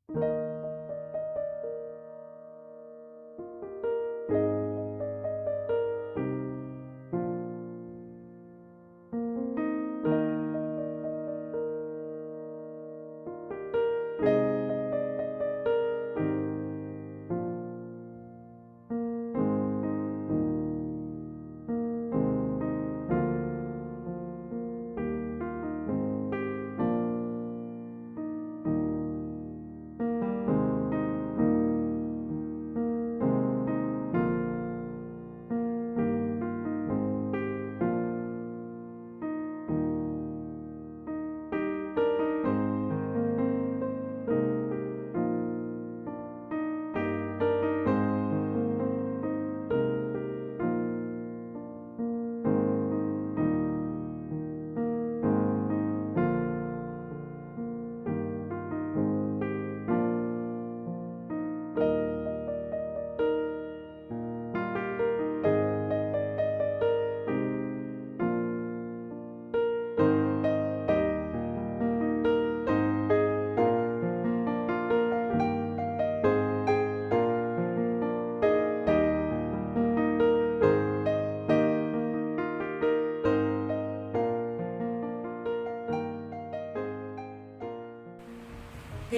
Good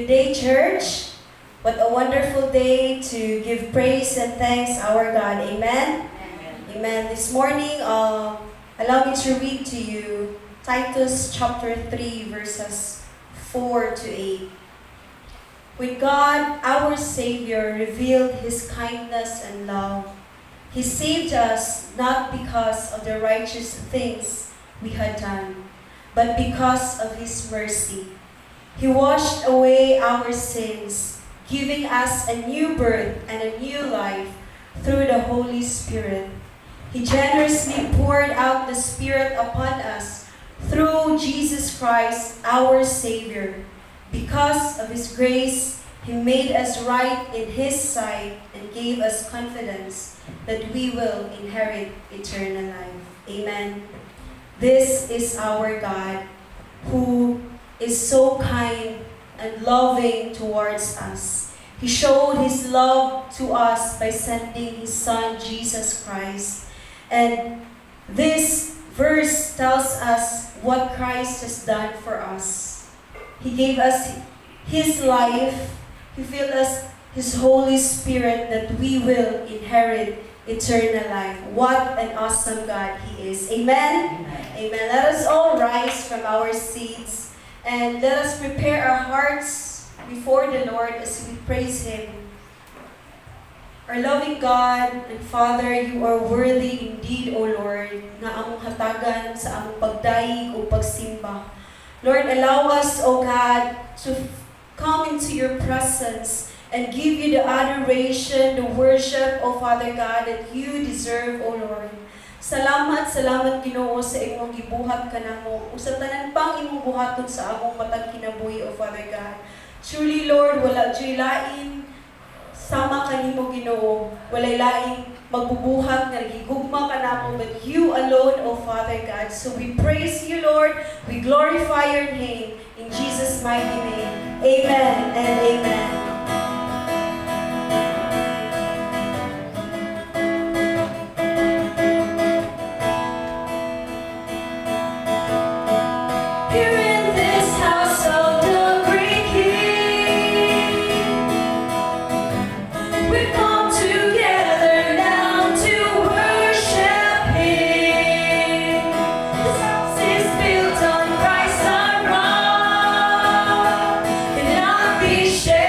day, church. What a wonderful day to give praise and thanks our God. Amen? Amen. This morning, allow me to read to you Titus chapter 3, verses 4 to 8. When God, our Savior, revealed His kindness and love, He saved us not because of the righteous things we had done, but because of His mercy. He washed away our sins, giving us a new birth and a new life through the Holy Spirit. He generously poured out the Spirit upon us through Jesus Christ, our Savior. Because of His grace, He made us right in His sight and gave us confidence that we will inherit eternal life. Amen. This is our God, who is so kind and loving towards us. He showed His love to us by sending His Son, Jesus Christ. And this verse tells us what Christ has done for us. He gave us His life. He filled us His Holy Spirit that we will inherit eternal life. What an awesome God He is. Amen? Amen. Let us all rise from our seats and let us prepare our hearts before the Lord as we praise Him. Our loving God and Father, You are worthy indeed, O Lord, na among hatagan sa among pagdaig o pagsimba. Lord, allow us, O God, to come into Your presence and give You the adoration, the worship, O Father God, that You deserve, O Lord. Salamat, salamat Ginoo sa imong gibuhat kanamo. Usa tanan pang imong buhaton sa among matag kinabuhi, O Father God. Truly, Lord, wala diyay lain sama kanimo Ginoo. Walay laing magbubuhat nga gigugma kanamo, but You alone, O Father God. So we praise You, Lord. We glorify Your name in Jesus' mighty name. Amen and amen. Share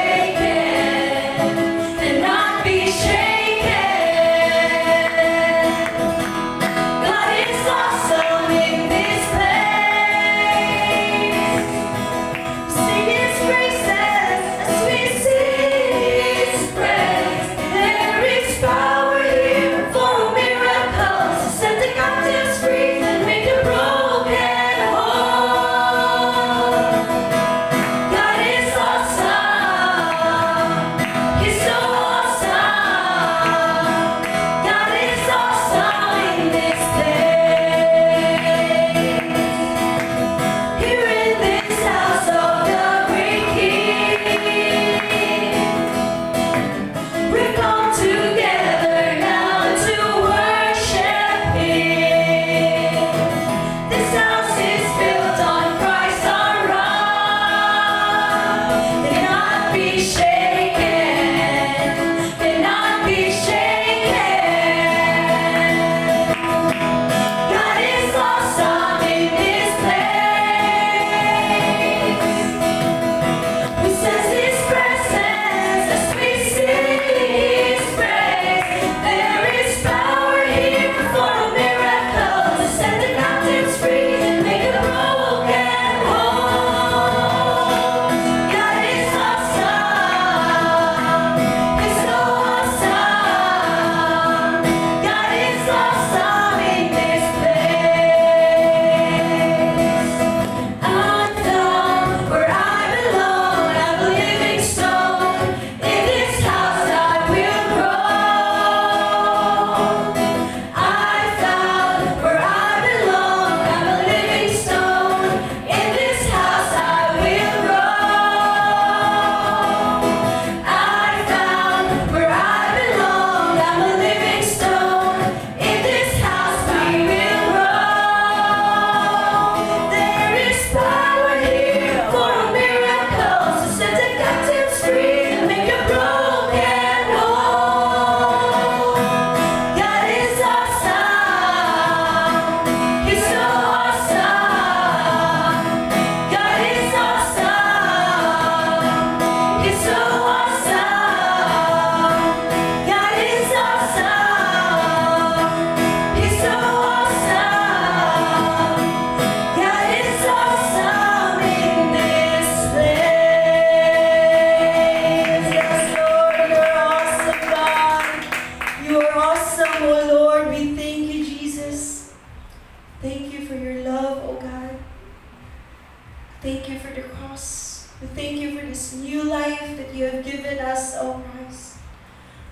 We thank you for this new life that you have given us, O Christ.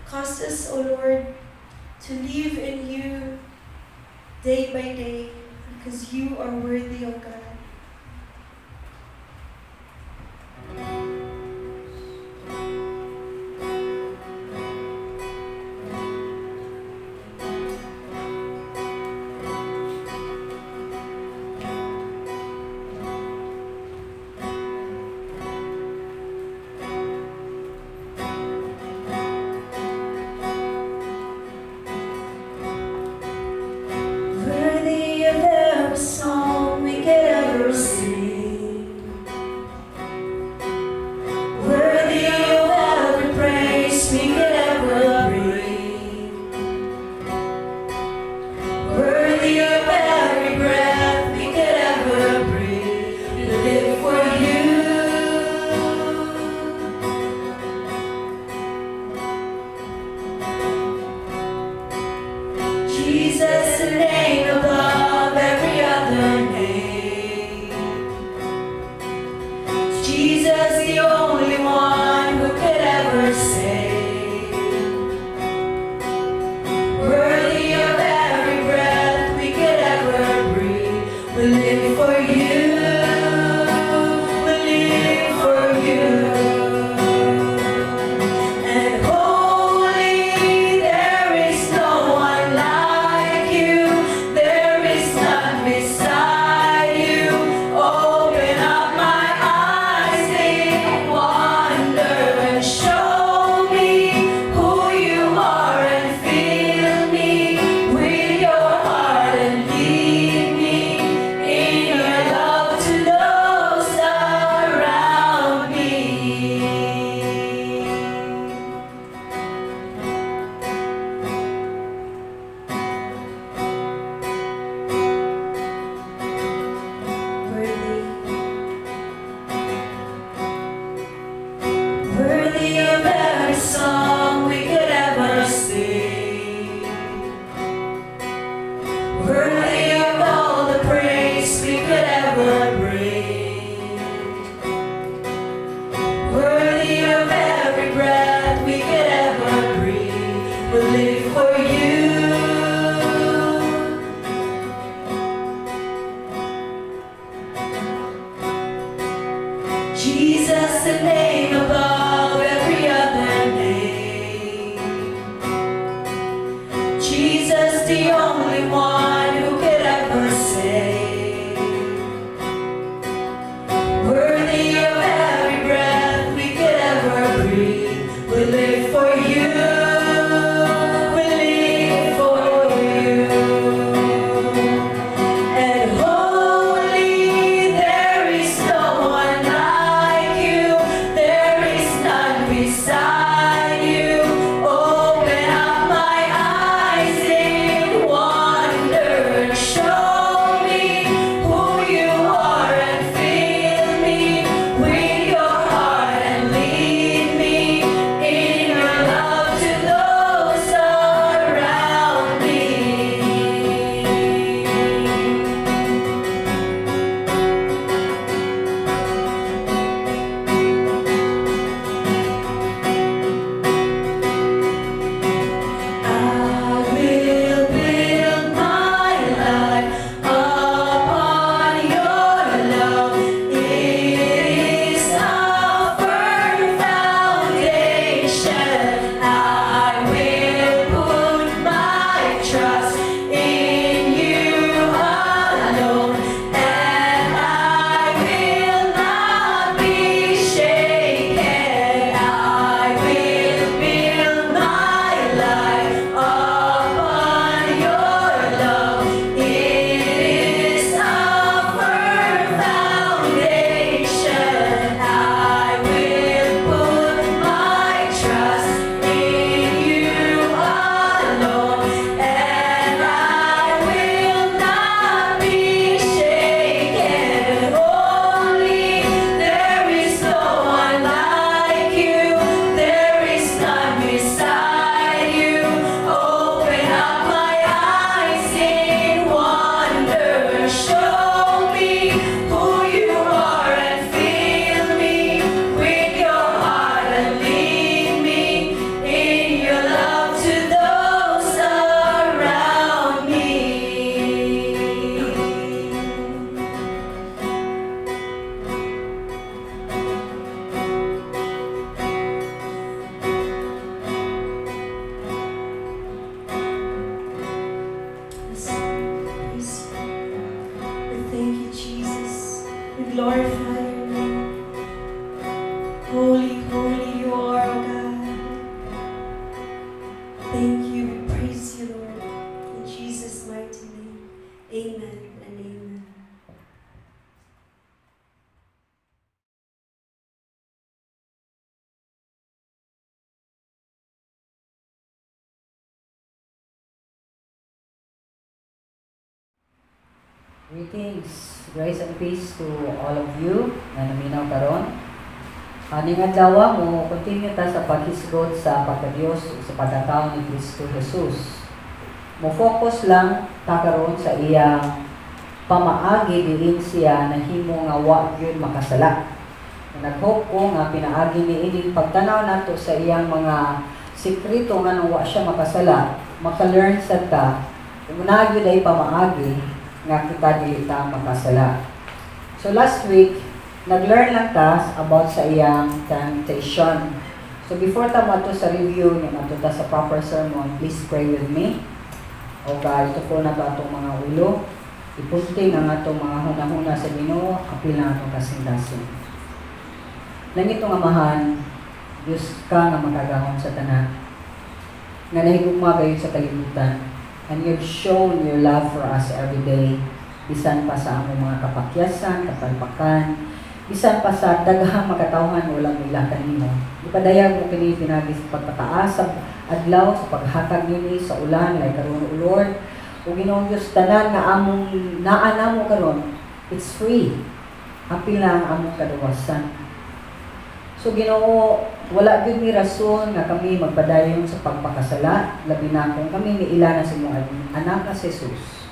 Cause us, O Lord, to live in you day by day, because you are worthy, O God. Worthy of every song we could ever sing. Worthy of every praise we could ever bring. Worthy of every breath we could ever breathe. We live for you. Jesus, the name above every other name. Jesus, the only one who could ever save. Worthy of every breath we could ever breathe. We live for you. We live for you. And holy, there is no one like you. There is none beside you. Open up my eyes in wonder and show me who you are, and fill me with your heart and lead me in your love to those around me. Worthy of every song we could ever sing. Worthy of all the praise we could ever bring. Worthy of every breath we could ever breathe. We live for you. Jesus, the name above every other name. Jesus, the only one who could ever save. Worthy of every breath we could ever breathe. We live for you. Holy, holy you are, O God. Thank you. We praise you, Lord. In Jesus' mighty name. Amen and amen. Greetings, grace and peace to all of you na naminaw karon. Aning adlaw mo continue ta sa paghisgot sa pagkadiyos sa pagkatao ni Kristo Jesus. Mo focus lang ta karon sa iyang pamaagi diin siya nahimo nga wa gyud makasala. Nag-hope ko nga pinaagi niining pagtanaw nato sa iyang mga sikreto nga nang wa siya makasala, maka-learn sad ta kung na gyud ay pamaagi nga kita dili ta makasala. So last week, nag-learn lang ta about sa iyang temptation. So before ta mato sa review ni mato ta sa proper sermon, please pray with me. O God, ito po na ba itong mga ulo? Ipunting ang atong mga hunahuna sa Ginoo, apil na atong kasing-kasing. Langitong Amahan, Diyos ka nga magagahon sa tanan, nga nahigugma gayon sa kalibutan. And you've shown your love for us every day. Bisan pa sa among mga kapakyasan, kapalpakan, bisan pa sa daghang makatawhan walang milakan nimo. Ipadayag mo kini pinagi sa pagpataas sa adlaw, sa paghatag nini sa ulan, like karon o Lord. O Ginoong Diyos, tanan nga among naana mo karon, it's free. Apil lang among kaluwasan. So Ginoo, wala gyud mi rason nga kami magpadayon sa pagpakasala, labi na kung kami niila na sa imong anak na si Jesus.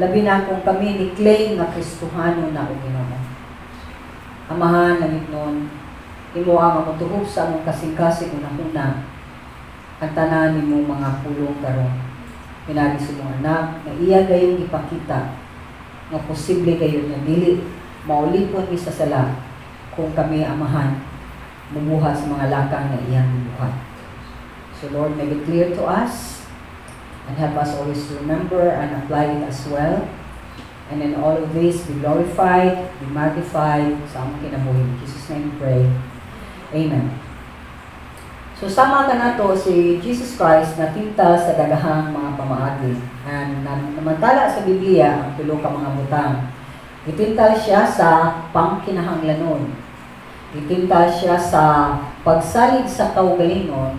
Labi na kung kami ni claim nga Kristohano na o Ginoo. Amahan langit nun, imo ang mamutuhog sa among kasing-kasing unang-una ang tanan nimo mga pulong karon. Pinagi sa imong anak nga iya gayong ipakita nga posible gayon nga dili maulipon mi sa sala kung kami amahan mumuhat sa mga lakang na iyang buhat. So Lord, make it clear to us and help us always to remember and apply it as well. And in all of this, be glorified, be magnified sa among kinabuhi. In Jesus' name we pray. Amen. So sama ka na to si Jesus Christ na tinta sa dagahang mga pamaagi. And namantala sa Biblia ang tulo ka mga butang. Itintal siya sa pangkinahanglanon. Itintal siya sa pagsalig sa kaugalingon.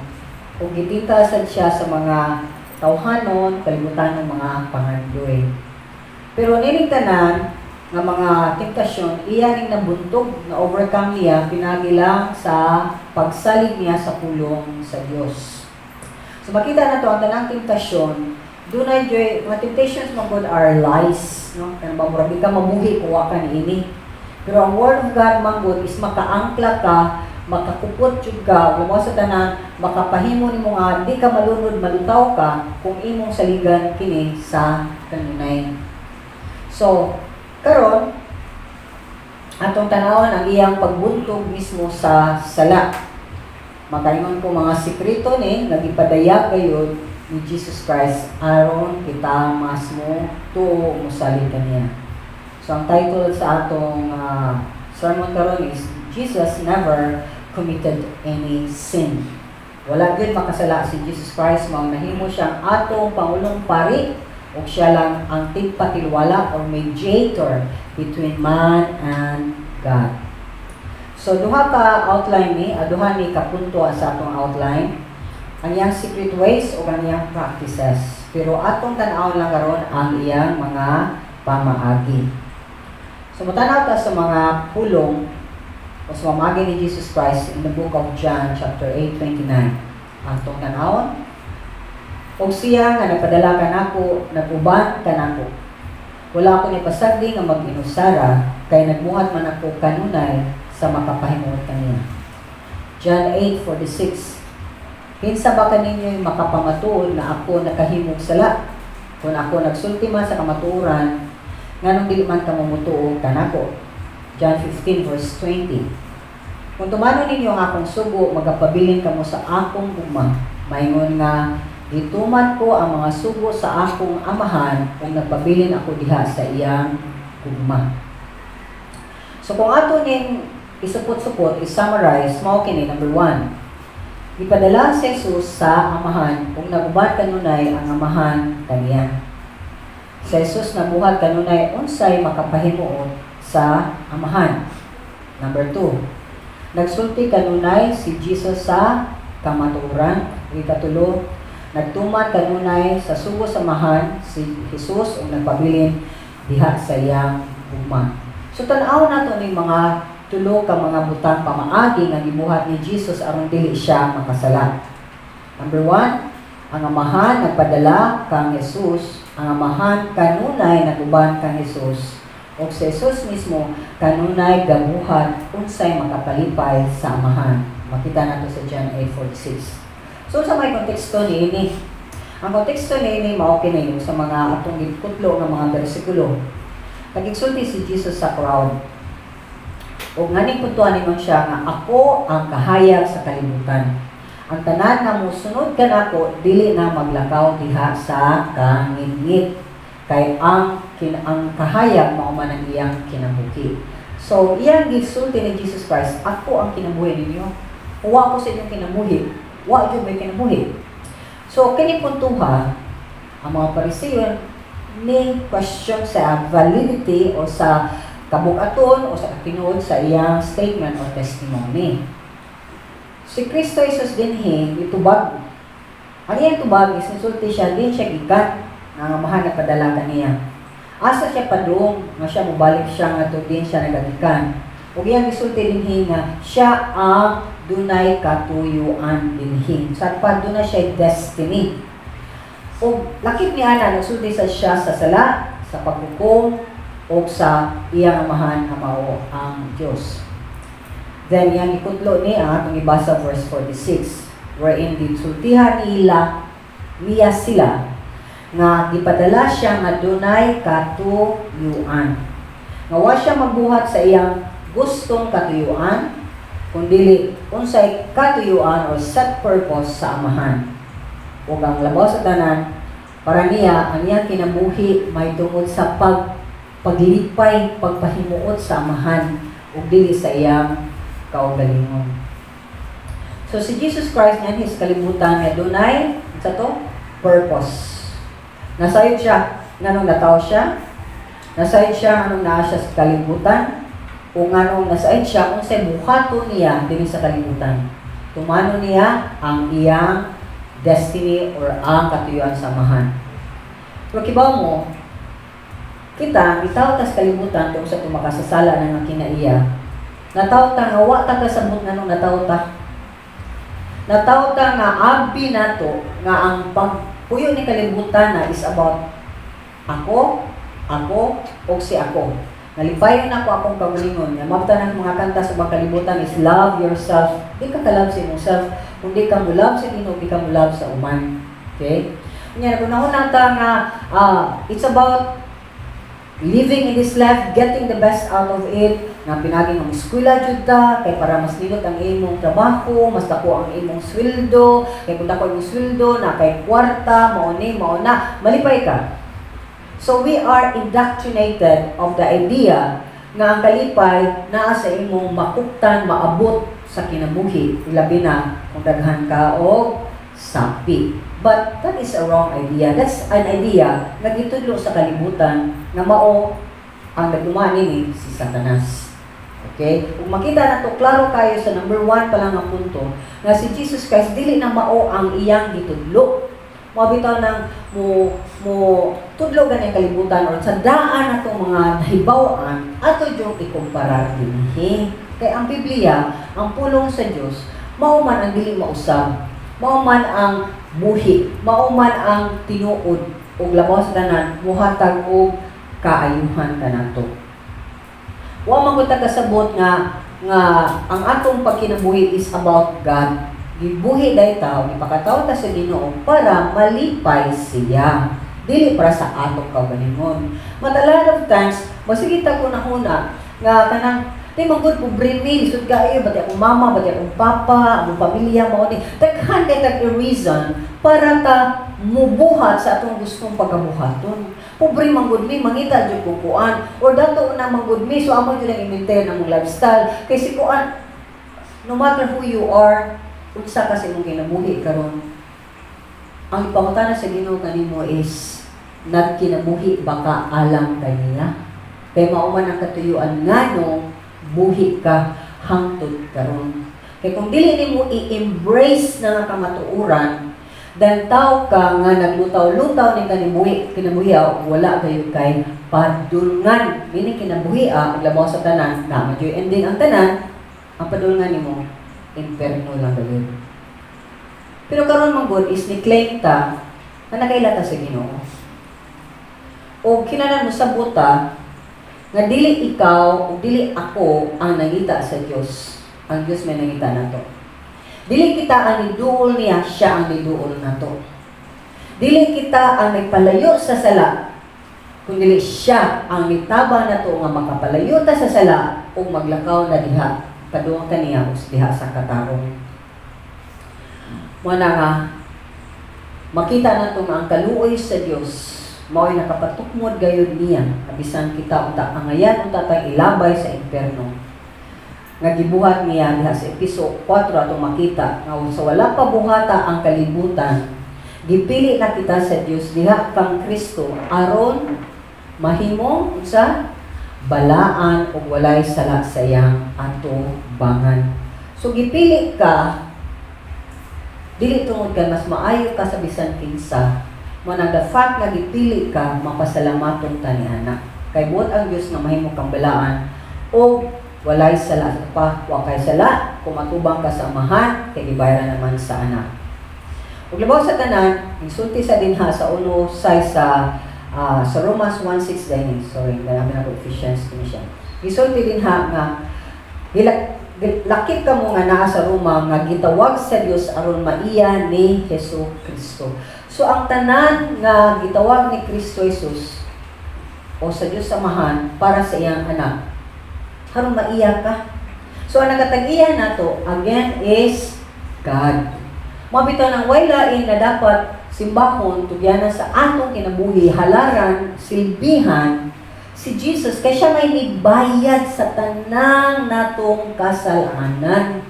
O itintal siya sa mga tawhanon, kalibutan ng mga pangandoy. Pero nining tanan nga mga temptasyon, iya ning nabuntog na overcome niya pinagilang sa pagsalig niya sa pulong sa Dios. So makita na to ang tanang temptasyon, dunay joy, mga temptations magod are lies, no? Kaya maburabi ka mabuhi kuha ka niini. Pero ang word of God manggod is makaangkla ka, makakupot jud ka, mo sa tanan makapahimo nimo nga di ka malunod malutaw ka kung imong saligan kini sa kanunay. So, karon atong tanawon ang iyang pagbuntog mismo sa sala. Makaingon ko mga sikreto ni nagipadayag gayud ni Jesus Christ aron kita masmo tuo mosalig kaniya. So ang title sa atong sermon karon is Jesus never committed any sin. Wala gyud makasala si Jesus Christ, mao nahimo siyang atong pangulong pari o siya lang ang tigpatilwala or mediator between man and God. So duha ka outline ni, duha ni kapunto sa atong outline. Ang iyang secret ways o ang iyang practices. Pero atong tan-aw lang karon ang iyang mga pamaagi. So mutanaw ta sa mga pulong o sa pamaagi ni Jesus Christ in the book of John chapter 8:29. Atong tan-awon o siya nga napadala ka nako, naguban ka nako. Wala ako ni pasagdi nga mag-inusara, kay nagbuhat man ako kanunay sa makapahimuot kaniya. John 8:46. Kinsa ba kaninyo makapamatuod na ako nakahimog sala? Kung ako nagsultima sa kamatuoran, nganong dili man ka mamutuo kanako. John 15:20. Kung tumano ninyo ang akong sugo, magapabilin kamo sa akong gugma. Maingon nga, ituman ko ang mga sugo sa akong amahan kung nagpabilin ako diha sa iyang gugma. So kung ato ning isupot-supot, is-summarize, mao kini number 1. Ipadala si Jesus sa amahan kung nagubat kanunay ang amahan kaniya. Si Jesus nabuhat kanunay unsay makapahimuot sa amahan. Number 2. Nagsulti kanunay si Jesus sa kamatuoran. Ikatulo, nagtuman kanunay sa sugo samahan si Jesus o nagpabilin diha sa iyang ugma. So tan-aw nato ni mga tulo ka mga butang pamaagi nga gibuhat ni Jesus aron dili siya makasala. Number 1, ang amahan nagpadala kang Jesus, ang amahan kanunay naguban kang Jesus. O si Jesus mismo kanunay gabuhat unsay makapalipay sa amahan. Makita nato sa John 8:46. So sa may konteksto niini, ang konteksto niini mao kini sa mga atong gikutlo nga mga bersikulo. Nagigsulti si Jesus sa crowd. O nganing puntuan ningon siya nga ako ang kahayag sa kalibutan. Ang tanan nga mosunod kanako dili na maglakaw diha sa kangingit. Kay ang kahayag mao man ang iyang kinabuhi. So iyang gisulti ni Jesus Christ, ako ang kinabuhi ninyo. Wa ko sa inyong kinabuhi. Wa jud may kinabuhi. So kini puntuha ang mga Pariseyo ni question sa validity o sa kabuk-aton o sa tinuod sa iyang statement o testimony. Si Kristo Jesus dinhi itubag. Ang iyang tubag is insulti siya din siya gikan nga amahan na padala kaniya. Asa siya padung nga siya mobalik siya nga din siya nagagikan. Ug iyang gisulti dinhi nga siya ang dunay katuyuan dinhi. Sa pa dunay siya destiny. O lakip ni ana nagsulti sa siya sa sala, sa paghukom o sa iyang amahan nga mao ang Dios. Then yang ikutlo ni atong ibasa verse 46 wherein gisultihan niya sila nga gipadala siya nga dunay katuyuan. Nga wa siya magbuhat sa iyang gustong katuyuan kundi unsay katuyuan o set purpose sa amahan. Ug ang labaw sa tanan para niya ang iyang kinabuhi may tungod sa paglipay, pagpahimuot sa amahan ug dili sa iyang kaugalingon. So si Jesus Christ nga his kalibutan nga dunay sa to purpose. Nasayod siya nganong natawo siya. Nasayod siya nganong naa siya sa kalibutan o nganong nasayod siya unsay buhaton niya dinhi sa kalibutan. Tumano niya ang iyang destiny or ang katuyuan sa amahan. Pero kibaw mo, kita, bitaw ta sa kalibutan kung sa tumakasasala na nga kinaiya. Nataw ta nga wa ta kasabot nga nung nataw ta. Nataw ta nga abi nato nga ang pagpuyo ni kalibutan na is about ako, o si ako. Nalipayon na ako akong kaulingon. Mabta ng mga kanta sa kalibutan is love yourself. Di ka ka-love sa imong self. Kung di ka mo love sa Ginoo, di ka mo love sa uman. Okay? Kanya, kung nauna ta nga, it's about living in this life, getting the best out of it, nga pinaging ang eskwela jud ta, kay para mas nilot ang imong trabaho, mas dako ang imong sweldo, kay kung dako imong sweldo, na kay kwarta, mao na, malipay ka. So we are indoctrinated of the idea nga ang kalipay naa sa imong makuptan, maabot sa kinabuhi, labi na kung daghan ka o sapi. But that is a wrong idea. That's an idea na gitudlo sa kalibutan nga mao ang nagduma nini si Satanas. Okay? Kung makita na to klaro kayo sa number 1 pa lang ang punto nga si Jesus Christ dili na mao ang iyang gitudlo. Mabitaw ng mo tudlo gani kalibutan or sa daan atong mga nahibawaan ato yung ikumparar dinhi. Kay ang Biblia, ang pulong sa Dios, mao man ang dili mausab, mao man ang buhi, mao man ang tinuod ug labaw sa tanan muhatag og kaayuhan kanato. Wa man gud ta kasabot nga ang atong pagkinabuhi is about God. Gibuhi day tao, ipakataw ta sa Ginoo para malipay siya. Dili para sa atong kaugalingon. But a lot of times, masigit ako na huna nga kanang di magud pobre mi, lisod kayo, bati akong mama, bati akong papa, akong pamilya mo ni. Daghan kay tag reason para ta mubuhat sa atong gustong pagabuhaton. pobre manggod mi, mangita jud ko kuan. Or dato na manggod mi, so amo jud ang i-maintain ang mong lifestyle. Kay si kuan, no matter who you are, unsa ka sa imong kinabuhi karon, ang ipangutana sa Ginoo kanimo is nagkinabuhi ba ka alang kaniya? Kay mao man ang katuyuan ngano buhi ka hangtod karon. Kay kung dili nimo i-embrace na kamatuoran, dan tao ka nga naglutaw-lutaw ni kinabuhi wala kayo kay padulngan. Meaning kinabuhi maglabaw sa tanan, na medyo ending ang tanan, ang padulngan nimo inferno lang gayud. Pero karon manggod is ni-claim ta na nakailata sa Ginoo. O kinahanglan mo sa buta nga dili ikaw o dili ako ang nangita sa Dios. Ang Dios may nangita nato. Dili kita ang niduol niya, siya ang niduol nato. Dili kita ang nagpalayo sa sala, kundi siya ang nitaba nato nga makapalayo ta sa sala o maglakaw na diha kaduang kaniya us diha sa katarong. Muna nga makita nato nga ang kaluoy sa Dios mao'y nakapatukmod gayud niya, abisan kita unta angayan unta tayong ilabay sa imperno. Nga gibuhat niya diha sa Episo 4 atong makita nga sa wala pa buhata ang kalibutan, gipili na kita sa Dios diha kang Kristo aron mahimo sa balaan ug walay sala sayang ato bangan. So gipili ka dili tungod kay mas maayo ka sa bisan kinsa. Mo nang the fact nga gipili ka, mapasalamaton ta ni anak. Kay buot ang Dios nga mahimo kang balaan o walay sala pa, wa kay sala, kung matubang ka sa amahan, kay gibayaran naman sa anak. Ug labaw sa tanan, insulti sa dinha sa uno say sa Romans 1:6 din. Sorry, dami na ko Ephesians kini siya. Insulti dinha nga lakip ka mo nga naa sa Roma nga gitawag sa Dios aron maiya ni Hesus Kristo. So ang tanan nga gitawag ni Kristo Jesus o sa Dios Amahan para sa iyang anak, harong maiya ka. So ang nagatag-iya nato again is God. Mabitaw ng way lain na dapat simbahon tugyanan sa atong kinabuhi, halaran, silbihan si Jesus kay siya may nibayad sa tanang natong kasalanan.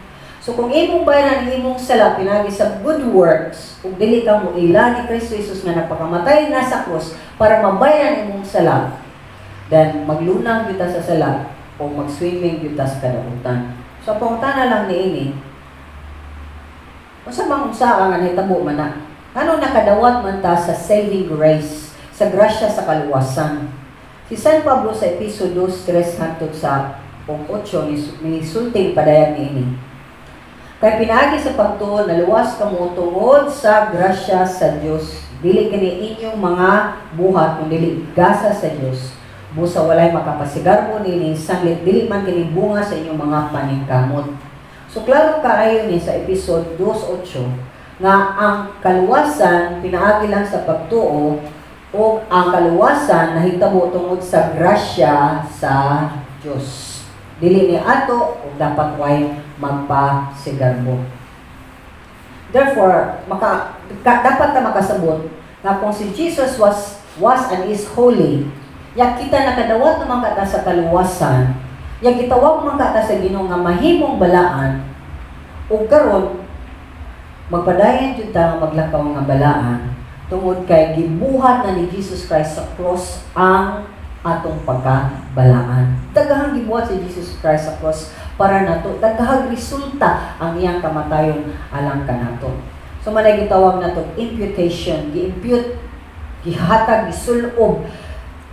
So kung imong bayaran ang imong sala pinagi sa good works, kung dili ka mo ila ni Kristo Jesus nga nagpakamatay na sa krus para mabayaran imong sala, then maglunang kita sa sala o mag-swimming kita sa kadakutan. So pangutana lang niini, unsa man unsa nga nahitabo man na? Ano nakadawat man ta sa saving grace, sa grasya sa kaluwasan? Si San Pablo sa Episo 2:3 hangtod sa 8 ni sulting padayag niini. Kay pinaagi sa pagtuon na luwas kamo tungod sa grasya sa Dios, dili kini inyong mga buhat kundi dili gasa sa Dios. Busa walay makapasigarbo nini sanglit dili man kini bunga sa inyong mga paningkamot. So klaro kaayo ni sa episode 2:8 nga ang kaluwasan pinaagi lang sa pagtuo o ang kaluwasan nahitabo tungod sa grasya sa Dios. Dili ni ato o dapat way magpasigarbo. Therefore, dapat ta makasabot na kung si Jesus was and is holy, ya kita nakadawat naman kata sa kaluwasan, ya gitawag man kata sa Ginoo nga mahimong balaan, o karon magpadayon jud ta maglakaw nga balaan tungod kay gibuhat na ni Jesus Christ sa cross ang atong pagkabalaan. Daghang gibuhat si Jesus Christ sa cross para nato daghang resulta ang iyang kamatayon alang kanato. So manay gitawag nato imputation, gi-impute, gihatag, gisulob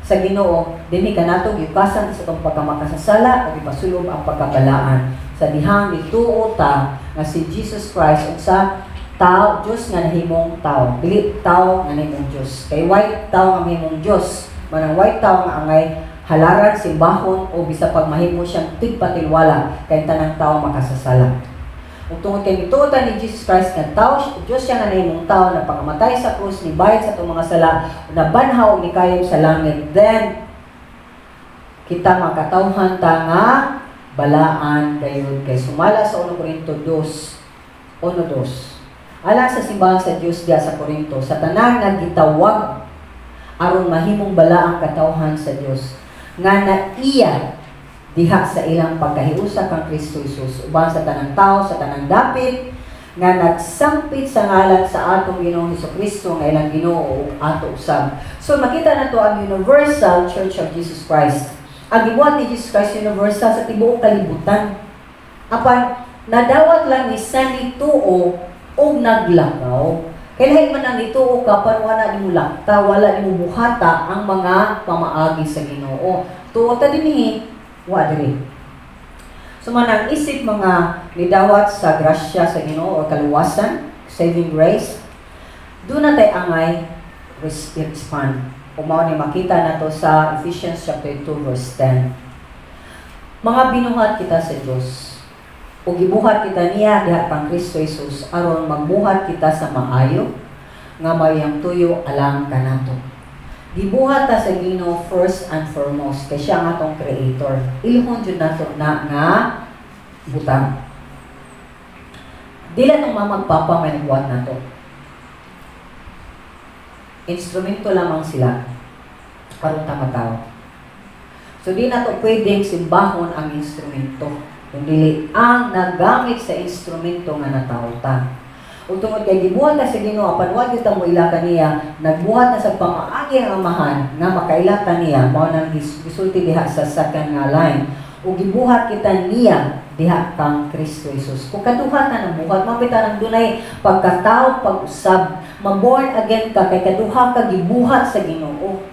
sa Ginoo dinhi kanato giukasan sa atong pagkamakasasala o gipasulob ang pagkabalaan sa dihang gituo ta nga si Jesus Christ unsa tao, Dios nga nahimong tao, dili tao nga nahimong Dios. Kay white tao nga nahimong Dios, manang white tao nga angay halaran, simbahon o bisa pag mahimo siyang tigpatilwala kay tanang tao makasasala. Ug tungod kay gituotan ni Jesus Christ nga tao, Dios siya nga nahimong tao na pagkamatay sa krus ni bayad sa atong mga sala, na banhaw ni kayod sa langit, then kita makatawhan ta nga balaan gayud kay sumala sa 1 Corinto 2:1-2. Alang sa simbahan sa Dios diya sa Corinto, sa tanan nga gitawag aron mahimong bala ang katawhan sa Dios nga na iya diha sa ilang pagkahiusa kang Kristo Jesus uban sa tanang tao sa tanang dapit nga nagsampit sa ngalan sa atong Ginoong Hesukristo nga ilang Ginoo ato usab. So makita nato ang Universal Church of Jesus Christ. Ang gibuhat ni Jesus Christ universal sa tibuok kalibutan. Apan nadawat lang ni Sandy tuo o naglakaw. Kaya lahi man ang ituo ka wala nimo lakta, wala nimo buhata ang mga pamaagi sa Ginoo. Tuo ta dinhi wa diri. So manang isip mga nidawat sa grasya sa Ginoo o kaluwasan, saving grace, doon na tayo angay respond. Umaw ni makita nato sa Ephesians chapter 2 verse 10. Mga binuhat kita sa Dios. O gibuhat kita niya diha kang Kristo Jesus aron magbuhat kita sa maayo nga mayang tuyo alang kanato. Gibuhat ta sa Ginoo first and foremost kay siya nga atong creator. Ilhon jud nato na nga butang. Dila tong mamagpapa may nagbuhat nato. Instrumento lamang sila karon ta mataw. So di nato pwedeng simbahon ang instrumento, kundi ang nagamit sa instrumento nga natawo ta. Ug tungod kay gibuhat na sa Ginoo apan wa gyud ta mo ilaka niya, nagbuhat na sa pamaagi ang amahan nga makailata niya mao nang gisulti diha sa second nga line. Ug gibuhat kita niya diha kang Kristo Jesus. Kung kaduha ta nang buhat, mabita nang dunay pagkatao, pag-usab, ma-born again ka kay kaduha ka gibuhat sa Ginoo.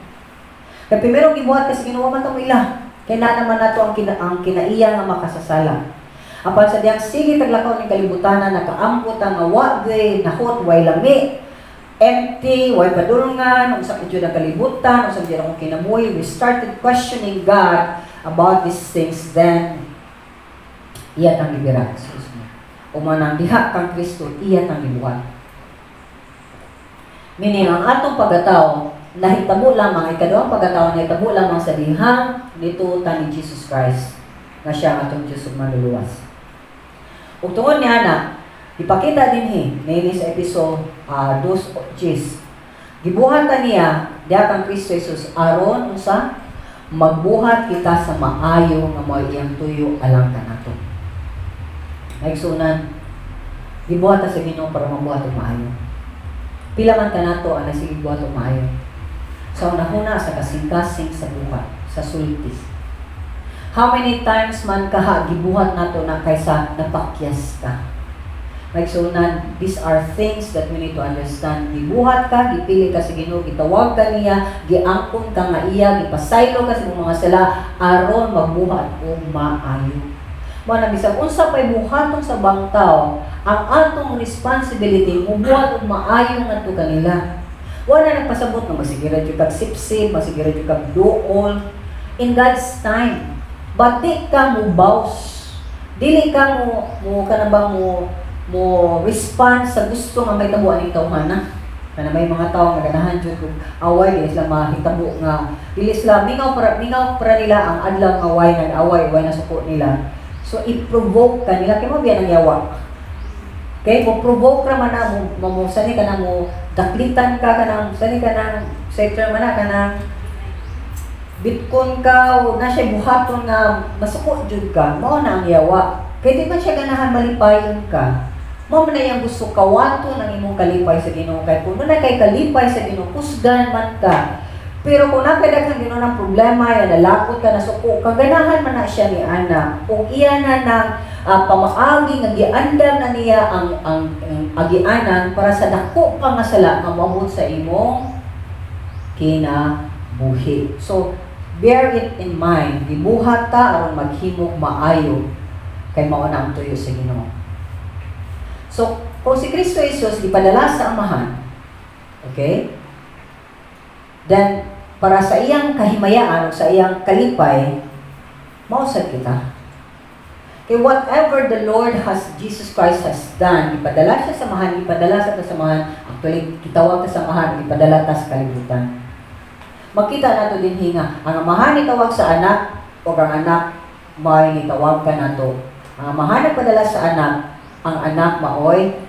Kay primero gibuhat ka sa Ginoo man ta mo ila. Kay na naman nato ang kinaiya nga makasasala. Apan sa diyang sige taglakaw ning kalibutanan nakaambot ang wa gay nahot way lami. Empty, way padulungan, unsa gyud ang kalibutan, unsa gyud ang kinabuhi. We started questioning God about these things, then iya tang ibira. O manang diha kang Kristo, iya tang gibuhat. Meaning, ang atong pagkatao, nahitabo lamang, ikaduhang pagkatao, nahitabo lamang sa dihang nito ta ni Jesus Christ, na siya ang atong Diyos ug manluluwas. Ug tungod niya na, ipakita din nini sa episode 2:10. Gibuhat ta niya, diha kang Kristo Jesus, aron unsa magbuhat kita sa maayo nga mao iyang tuyo alang kanato. Maigsunan, gibuhat ta sa Ginoo para mabuhat og maayo. Pila man kanato ang nasige buhat og maayo. Sa unahuna sa kasing-kasing sa buhat, sa sultis. How many times man kaha gibuhat nato na kaysa napakyas ka? Maigsunan, these are things that we need to understand. Gibuhat ka, gipili ka sa Ginoo, gitawag ka niya, giangkon ka nga iya, gipasaylo ka sa mga sala aron magbuhat og maayo. Mao na bisag unsa pay buhaton sa bangtaw, ang atong responsibility mubuhat og maayo ngadto kanila. Wala nagpasabot nga masigira jud kag sipsip, masigira jud kag duol in God's time. But di ka mo bows. Dili ka mo kanabang mo respond sa gusto nga may tabo aning tawhana. Kana may mga tawo nga ganahan jud og away dili sila mahitabo nga dili sila mingaw para nila ang adlaw nga away nag-away way na suko nila. So i-provoke ka nila kay mo biya nang yawa. Okay, mo provoke ra man na mo sani ka na mo daklitan ka kanang sani ka nang sector man na kanang bitkon ka o na siya buhaton nga masuko jud ka mao na ang yawa. Kay di man siya ganahan malipayon ka. Mao man na yang gusto kawato ng imong kalipay sa Ginoo kay kung na kay kalipay sa Ginoo kusgan man ka. Pero kung napadaghang Ginoo ng problema ya nalakot ka nasuko ka ganahan man na siya ni ana. Kung iya na ng pamaagi nga giandam na niya ang agianan para sa dako pa nga sala nga moabot sa imong kinabuhi. So bear it in mind, gibuhat ta aron maghimog maayo kay mao na ang tuyo sa Ginoo. So kung si Kristo Jesus gipadala sa Amahan, okay? Then para sa iyang kahimayaan o sa iyang kalipay, mausad kita. Okay, whatever the Lord Jesus Christ has done, ipadala siya sa samahan, ipadala sa samahan, actually, kitawag sa samahan, ipadala ta sa kalibutan. Makita nato din hinga, ang amahan itawag sa anak, o ang anak, may itawag ka nato. Ang amahan nagpadala sa anak, ang anak maoy,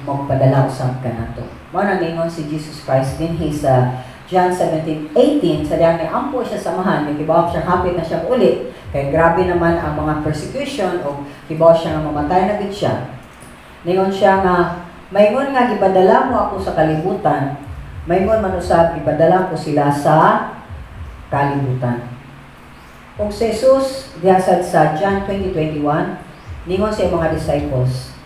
magpadala usab ka nato. Mao nang ingon si Jesus Christ din sa John 17:18, sa diyang ampo siya samahan, nagibawag siya, hapit na siya uli. Kaya grabe naman ang mga persecution o ibawag siya nga mamatay na gid siya. Ningon siya nga, mayingon nga gipadala mo ako sa kalibutan, mayingon man usab gipadala ko sila sa kalibutan. Kung si Jesus dihasad sa John 20:21, ningon sa mga disciples,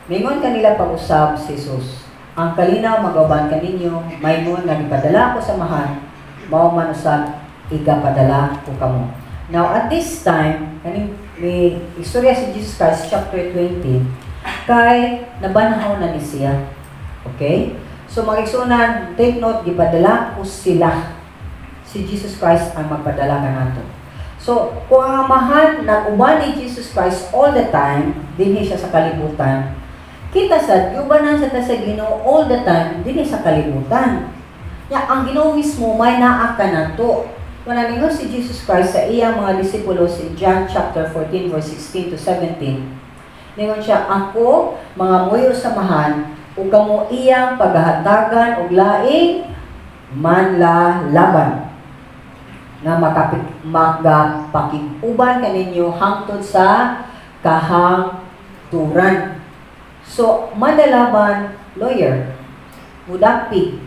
ningon kanila pag-usab si Jesus, ang kalinaw magaban kaninyo, mayingon nga gipadala ko sa mahan, mao man usab igapadala ko kamo. Now at this time, kaning may istorya si Jesus Christ chapter 20, kay nabanhaw na ni siya. Okay? So magigsunan, take note, gipadala ko sila. Si Jesus Christ ang magpadala kanato. So, kung ang amahan nag-uban ni Jesus Christ all the time, dinhi siya sa kalibutan, kita sa yubanan sa Ginoo all the time, dinhi sa kalibutan. Ya, ang Ginoo mismo may naa ka nato. Kung naningon si Jesus Christ sa iyang mga disipulo si John chapter 14 verse 16 to 17, ningon siya, ako, mga muyo samahan, ug kamo iyang paghahatagan og laing manlalaban nga magapakig-uban kaninyo hangtod sa kahangturan. So, manlalaban, lawyer, mudapig,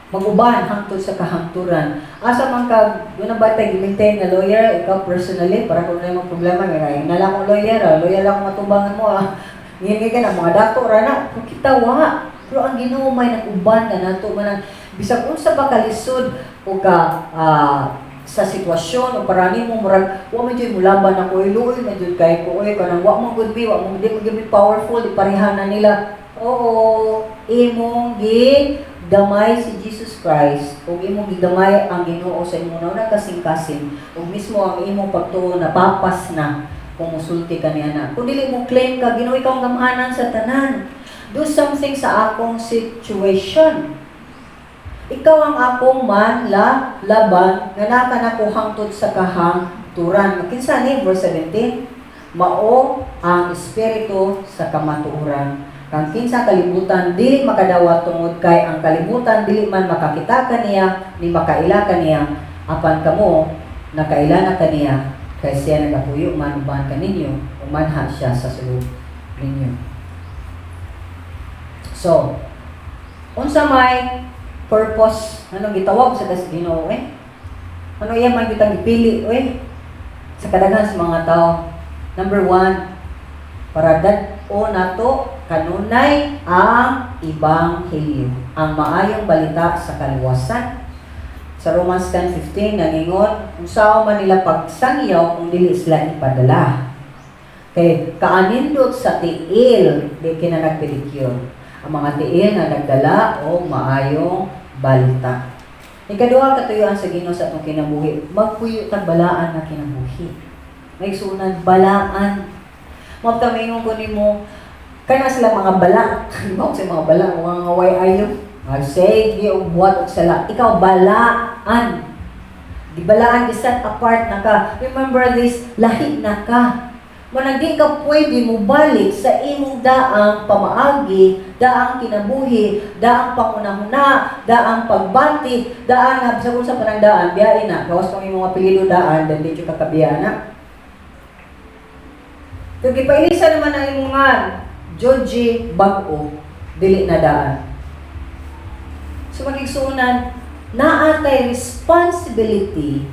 mag-uban hangtod sa kahangturan. Asa man ka, yun ang batay, gi-maintain nga lawyer, ikaw personally, para kung na yung problema, ngayon na lang akong lawyer lang matubangan mo, Ngayon ka na, mga dato, rana, kung kita, pero ang Ginoo may nag-uban ka na ito, bisag unsa ba kalisod o ka sa sitwasyon o parani mo murag wa man jud mulaban ako iluoy man jud kay ko kanang wa mo good be wa mo di powerful di pareha na nila. Oo, imong gamay si Jesus Christ o imong gigamay ang Ginoo sa imong nauna kasing-kasing o mismo ang imong pagtuo na papas na kung musulti ka niya na. Kung dili mo claim ka Ginoo ikaw ang gamahanan sa tanan. Do something sa akong situation. Ikaw ang akong laban nga naka nako hangtod sa kahangturan. Kinsa ni verse 17? Mao ang espiritu sa kamatuoran. Kang kinsa kalibutan dili makadawat tungod kay ang kalibutan dili man makakita kaniya ni makaila kaniya apan kamo nakaila na kaniya kay siya nagapuyo man uban kaninyo umanha siya sa sulod ninyo. So, unsa may purpose ano gitawag sa Ginoo Ano iya may bitang ipili sa kadaghan sa mga tao. Number 1, para dad-o nato kanunay ang ebanghelyo, ang maayong balita sa kaluwasan. Sa Romans 10:15 nangingon, kung sao man nila pagsangyaw kung dili sila ipadala. Kay kaanindot sa tiil di kinanagpedicure. Ang mga tiil na nagdala o maayong balita. Ikaduha katuyuan sa Ginoo sa atong kinabuhi, magpuyo tag balaan na kinabuhi. May sunan balaan. Mo ta mayon ko nimo kana sila mga bala. Mo sa mga bala mga way ayo. Say og buhat og sala. Ikaw balaan. Di balaan di set apart na ka. Remember this, lahi na ka. Manang di ka pwede mo balik sa imong daang pamaagi, daang kinabuhi, daang pangunahuna, daang pagbati, daang nabsagol sa panagdaan, biyain na. Gawas pang imong apelido daan, then di ka kabiya na. Kung ipailisa naman ang imong Joji Bag-o, dili na daan. So magigsunan, naatay responsibility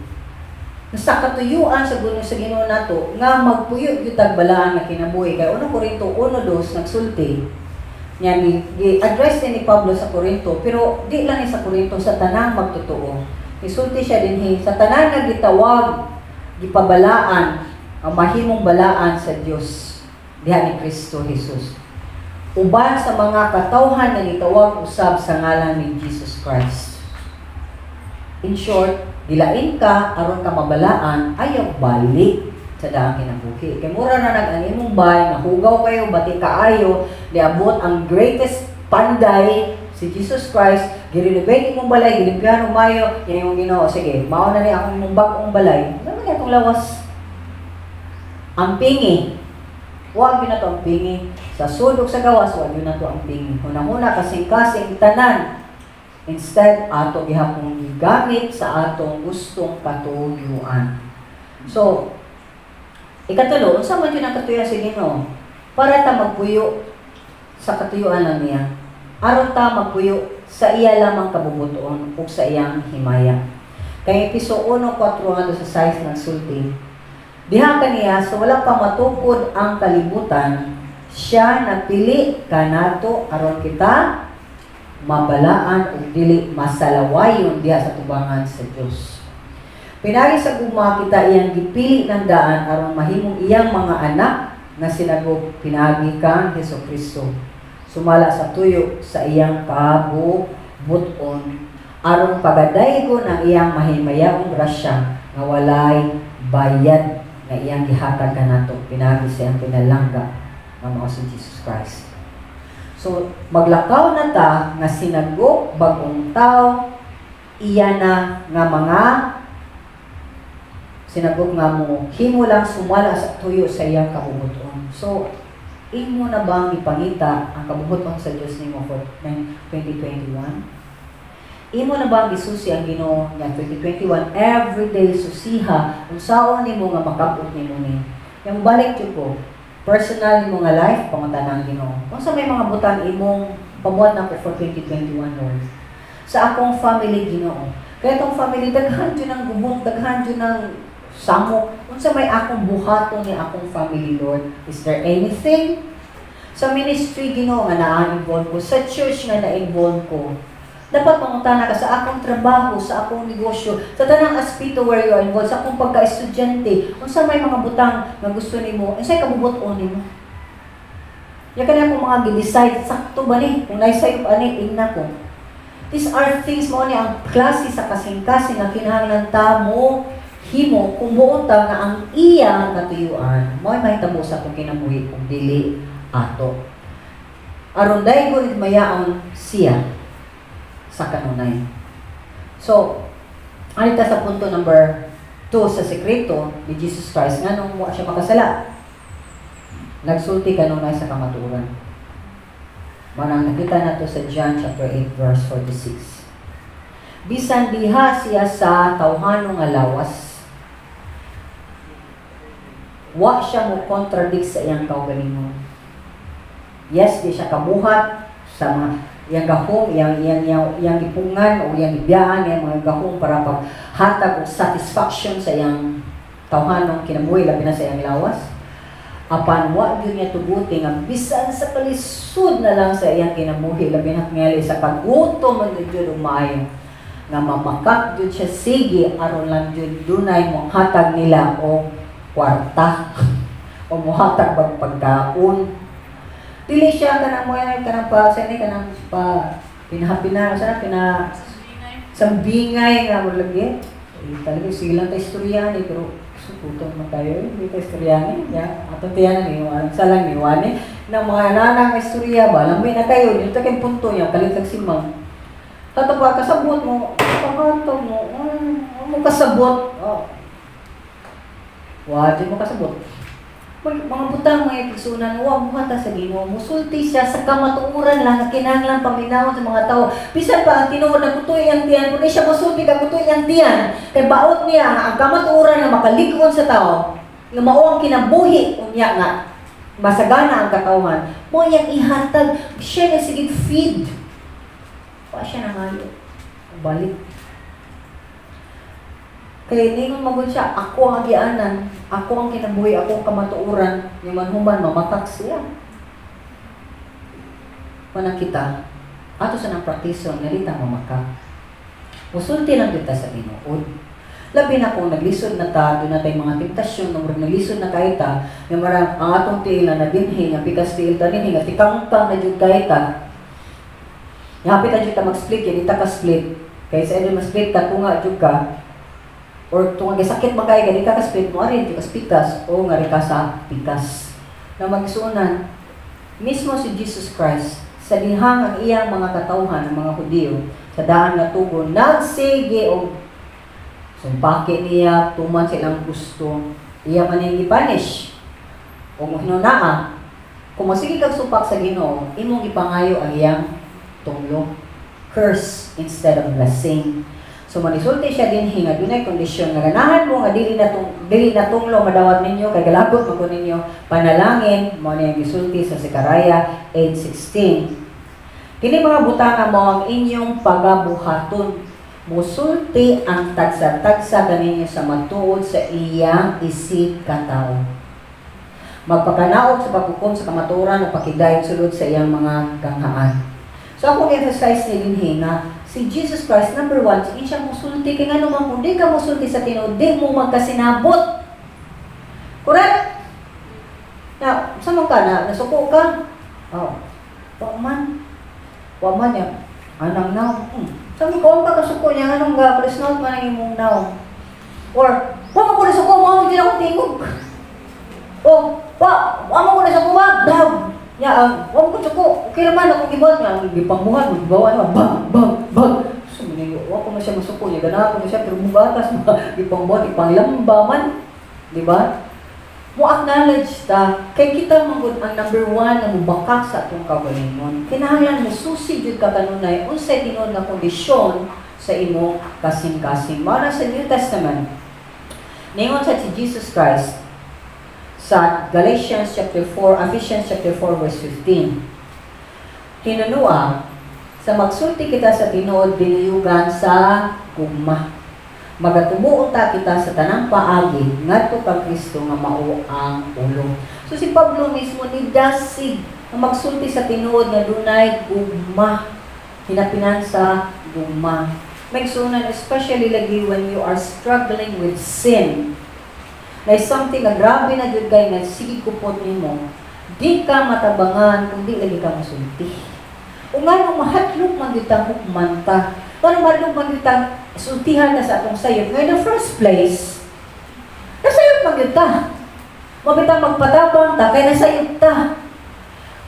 sa katuyuan sa Ginoo nato nga magpuyo gyud tag balaan nga kinabuhi kay 1 Korinto 1:2 nagsulti nya gi-address ni Pablo sa Korinto pero di lang sa Korinto sa tanang magtotoo. Isulti siya dinhi sa tanang nga gitawag gipabalaan ang mahimong balaan sa Dios diha ni Kristo Jesus. Uban sa mga katawhan nga gitawag usab sa ngalan ni Jesus Christ. In short, dilain ka, aron ka mabalaan, ayaw balik sa daang kinabuhi. Kaya mura na nag-animong bay, nahugaw kayo, bati kaayo, diabot ang greatest panday, si Jesus Christ, girenovate mong balay, gilimpihan mong mayo, yan yung Ginoo, sige, mauna ni akong mong bagong balay, ano na itong lawas? Ang pingi, huwag yun na ito ang pingi. Sa sudok sa gawas, huwag yun na ito ang pingi. Hunang-una, kasing-kasing tanan, Instead, ato gihapon gigamit sa atong gustong katuyuan. So, ikatulo, unsa man yun ang katuyuan sa Ginoo? Para ta magpuyo sa katuyuan lang niya. Aron ta magpuyo sa iya lamang kabubuton o sa iyang himaya. Kay Episo 1:4 sa 6 nagsulti, diha kaniya so wala pa matukod ang kalibutan, siya napili kanato aron kita mabalaan ug dili masalawayon diha sa tubangan sa Dios. Pinagi sa gugma kita iyang gipili ng daan aron mahimong iyang mga anak nga sinagop pinagi kang Hesukristo. Sumala sa tuyo sa iyang kabubuton aron pagadaygon ang iyang mahimayong grasya nga walay bayad nga iyang gihatag kanato pinagi sa iyang pinalangga nga mao si Jesus Christ. So, maglakaw na ta nga sinagop bagong tao, iya na nga mga sinagop nga mo, himo lang sumala sa tuyo sa iyang kabubuton. So, imo na bang ipangita ang kabubuton sa Diyos nimo for 2021? Imo na bang isusi ang Ginoo nga 2021 everyday susiha unsaon nimo nga makabot nimo ni? Yang balik jud ko personal mo nga life, panguntanang Ginoo. Kung sa may mga butang imong pabuhat na ko for 2021, Lord. Sa akong family, Ginoo. Kaya itong family, daghan dyan ang gubot, daghan dyan ang samok. Kung sa may akong buhaton ni akong family, Lord, is there anything? Sa ministry, Ginoo, nga na-involve ko. Sa church nga na-involve ko. Dapat mangutana ka sa akong trabaho, sa akong negosyo, sa tanang aspito where you are involved, sa akong pagka-estudyante, kung sa may mga butang na gusto nimo, sa'y kabubuton nimo. Yan ka na akong mga gi-decide, sakto ba ni? Kung naisa'yo pa ni, ina ko. These are things mo ni ang klase sa kasing-kasing na kinahanglan ta mo, himo, kung buon ta nga ang iya katuyuan, mo'y mahitabo sa akong kinabuhi kung dili ato. Aron dahil gunit mayaon siya, sa kanunay. So, alita sa punto number 2 sa sekreto ni Jesus Christ nga nung siya makasala. Nagsulti kanunay sa kamaturan. Manang nakita nato sa John chapter 8 verse 46. Bisan diha siya sa tawhanong nga lawas, wa siya mo contradict sa iyang kaugalingon. Yes, di siya kabuhat sa mga yang gahong, yang ipungan o yang ibiyaan, yang mga gahong para paghatag o satisfaction sa iyang tawhanong kinabuhi, labi na sa iyang lawas. Apan, wa yun niya tubuti nga bisan sa kalisod na lang sa iyang kinabuhi, labi na ngali sa kagutom ang yun umayo. Nga mamakak yun siya, sige, aron lang yun dunay mong hatag nila o kwarta o muhatag pagkaon. Dili siya kanang mo yan, kanang pa, sa ini, kanang pa, pinahapina, sana, sambingay nga mo lagi. Talaga, sige lang tayo istorya ni, pero suputong mo tayo, hindi tayo istorya ni, atong tiyanan ni, sa lang ni, wani, ng mga nanang istorya ba, lamay na kayo, yung takin punto niya, kalitag simang. Tato pa, kasabot mo, pagkanto mo, mo kasabot, wadi mo kasabot. Mga butang mga ipigsunan, huwag buhata sa Ginoo. Musulti siya sa kamatuuran lang na kinahanglan paminahon sa mga tao. Bisan pa ang tinuod na kutoy ang tiyan, kung siya musulti ka kutoy ang tiyan, kay baot niya ang kamatuuran na makalikon sa tao, nga mao ang kinabuhi unya nga masagana ang katawhan. Mo yang ihatag, siya na sige feed. Pa siya nangayo. Balik. Kaya ningon magod siya, ako ang agianan, ako ang kinabuhi, ako ang kamatuuran, yung manhuman, mamatak siya. Panang kita, ato sa nang praktiso, nalita mamakak. Musulti lang kita sa Ginoo. Labi na kung naglisod na ta, doon na tayo mga tentasyon, nung naglisod na kayo ta, yung marang ang atong tiila na dinhi, nga pikas tiil ta dinhi, nga tikang-tang na dyan kayo ta. Hapit na dyan ta mag-split, yan ita ka-split. Kaya sa inyo mag-split ka, tunga dyan ka, or tunga sakit magkaya gani ka ka-split mo rin, tikas pikas, o nga rin ka sa pikas. Na magsuunan, mismo si Jesus Christ, sa dihang ang iyang mga katawhan, ng mga Hudiyo, sa daan na tugon, nagsige o sumpake niya, tuman silang gusto, iya man yung ipanish, o hinunaa. Kung masige kag supak sa Ginoo, imong ipangayo ang iyang tunglo. curse instead of blessing. So manisulti siya din hinga dunay kondisyon nga ganahan mo nga dili na tunglo madawat ninyo kay galagot mo ninyo panalangin mo ni gisulti sa Sekaraya 8:16. Kini mga butanga mo ang inyong pagabuhaton. Musulti ang tagsa-tagsa ganinyo sa matuod sa iyang isip katao. Magpakanaog sa pagkukom sa kamaturan o pakidayog sulod sa iyang mga ganghaan. So ako emphasize ni dinhi nga si Jesus Christ, number 1, sige siya musulti. Kaya nga naman, kung di ka musulti sa tinuod, di mo magkasinabot. Correct? Now, saan ka na? Nasuko ka? Oh, waman. Waman niya. Anang now. Saan ko ka kasuko niya? Anong ga? Please note man ang imong now. Or, wama ko nasuko, mga hindi na akong tingog. O, wama ko nasuko, daw. Ya, wag ko suko. Okay naman akong gibot nga, gipangbuhat, gibawa naman, bang. So, wag ko na siya masuko niya, ganahan ko na siya, pero mugatas, gipangbuhat, ipanglamba man. Diba? Mo acknowledge ta, kay kita magud ang number 1 na mubakak sa atong kaugalingon. Kinahanglan mo susi jud ka kanunay, unsay tinuod nga kondisyon sa imo kasing-kasing. Mara sa New Testament, ningon sa si Jesus Christ, sa Galatians chapter 4, Ephesians chapter 4 verse 15. Hinunua, sa magsulti kita sa tinuod biniyugan sa gugma. Magatubuon ta kita sa tanang paagi ngadto kang Kristo nga mao ang ulo. So si Pablo mismo ni dasig ang magsulti sa tinuod nga dunay gugma. Hinapinan sa gugma. Magsunan especially lagi when you are struggling with sin. Na something na grabe na jud kay nga sige kupot nimo. Di ka matabangan kung di lagi ka masulti. O nga nung mahatlok man ditang hukman ka. Kung mahatlok man ditang sultihan na sa atong sayop. Nga in the first place, nasayop man yun ta. Mabitang magpatabang ta, kaya nasayop ta.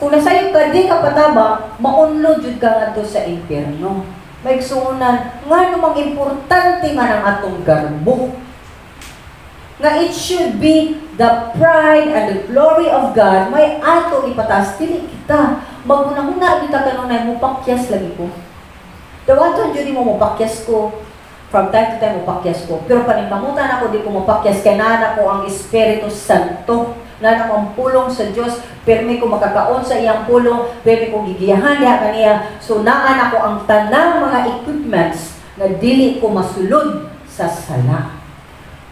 Kung nasayop ka, di ka patabang, maunlo jud ka nga to sa impyerno. May suunan, nga namang importante nga ng atong garbo. Nga it should be the pride and the glory of God, may ato ipatas, dili kita. Magunahuna kita kanunay mo, pakyas lagi ko. Dawaton dyan mo pakyas ko. From time to time mo pakyas ko. Pero paningkamutan ako, di ko mo pakyas, kaya naan ako ang Espiritu Santo. Naan ako ang pulong sa Diyos, permi ko makakaon sa iyang pulong, permi ko gigiyahan niya kaniya. So naan ako ang tanang mga equipments na dili ko masulod sa sala.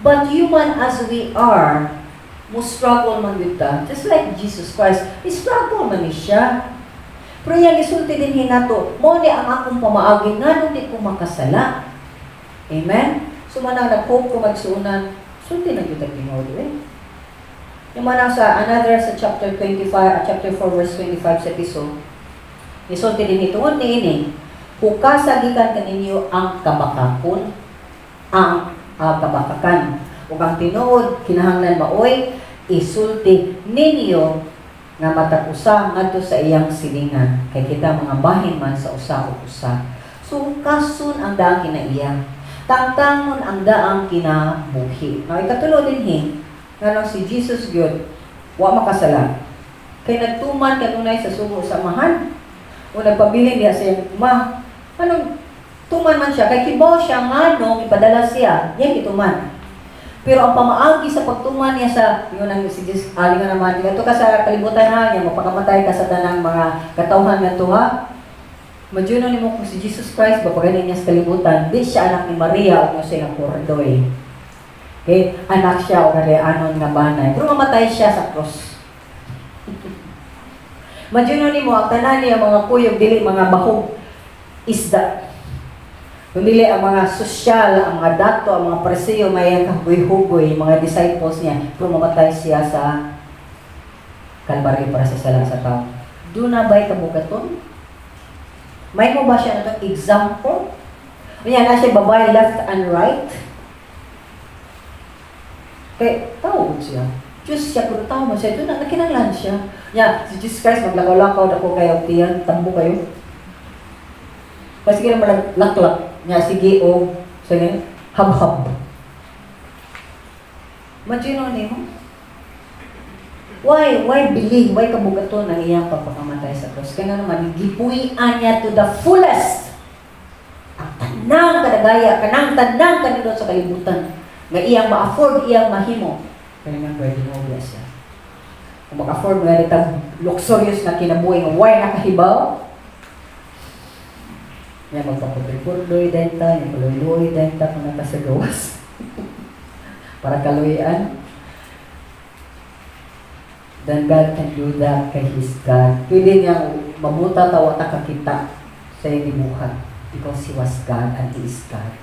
But human as we are, mo struggle man with that. Just like Jesus Christ, he struggle man siya. Pero yan, isulti din hinato, mo ni ang akong pamaagi nga nung di ko makasala. Amen? So manang nag-hope ko magsuunan, sulti na kita ginod eh. Yung manang sa another sa chapter 25, chapter 4 verse 25 sa episode, isulti din ito, ni ini, hukasagikan kaninyo ang kabakakon, ang kabakakan. Ug ang tinuod kinahanglan maoy isulti ninyo nga matag usa ngadto sa iyang silingan kay kita mga bahin man sa usa ug usa. So kason ang daang kinaiya. Tangtangon ang daang kinabuhi. Now ikatulo dinhi nganong si Jesus gyud wa makasala. Kay nagtuman kanunay sa sugo sa amahan. O nagpabilin diha sa iyang ma. Anong tuman man siya, kay kibaw siya nga nung ipadala siya, yan ituman. Pero ang pamaagi sa pagtuman niya sa, yun ang si Jesus, aling nga naman, ito ka sa kalibutan na niya, mapakamatay ka sa tanang mga katauhan na tuha. Madyuno ni mo kung si Jesus Christ, bapaganin niya sa kalibutan, di siya anak ni Maria o siya ng Cordoy. Okay? Anak siya o anon nga banay. Pero mamatay siya sa cross. Madyuno ni mo, ang tanan niya, mga kuyog, dili, mga bahog, isda. Pumili ang mga sosyal, ang mga dato, ang mga parisiyo, may kahugoy-hugoy, mga disciples niya, pero mamatay siya sa Kalbaryo para sa sala sa tao. Doon na ba'y kabugaton? May mo ba siya na itong example? Kaya na siya babae left and right? Kaya tao siya. Diyos siya, kung tao mo siya, doon na nakinanglan siya. Si Jesus Christ, maglakaw-lakaw ako kayo, tiyan, tambo kayo. Kasi kaya malaklak. Nga, sige, o, sige, hab-hab. Imagine ni mo? Why believe? Why kabugaton ang iyang pagpakamatay sa cross? Kaya naman, gipuian niya to the fullest tanang kadagaya, kanang tanang kanindot sa kalibutan. Nga iyang ma-afford, iyang mahimo. Kaya nga pwede mo siya. Kung mag-afford nga itang luxurious na kinabuhi ng why nakahibaw, yan magpapapipurdoy denta, yung paluloy denta kung nakasagawas. Para kaluyan. Then God can do that kay His God. Pwede niyang mabuta tawa takakita sa iyong because He was God and He is God.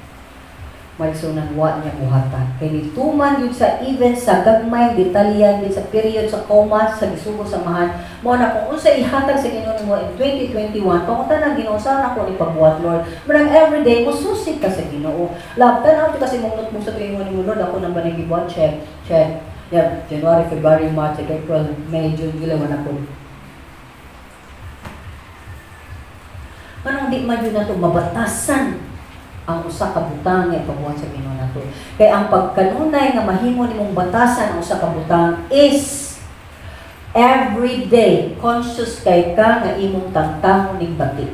Maigsunan wa niya buhatan. Kay nituman yun sa even sa gagmay, detalyan, sa period, sa coma, sa gisugo, sa mahan. Mo na kung unsa ihatag sa Ginoo mo in 2021, pangunta na Ginoo sana ko ni pagbuhat Lord. Marang everyday mo susik ka sa Ginoo. Love tanaw ti kasi mong notebook sa tuig mo ni Lord ako nang banay gibuhat check. Yeah, January, February, March, April, May, June, July man ako. Anong di man yun na ito mabatasan ang usa ka butang nga pagbuhat sa Ginoo nato. Kay ang pagkanunay nga mahimo nimong batasan ang usa ka butang is every day conscious kay ka nga imong tangtahon ning bati.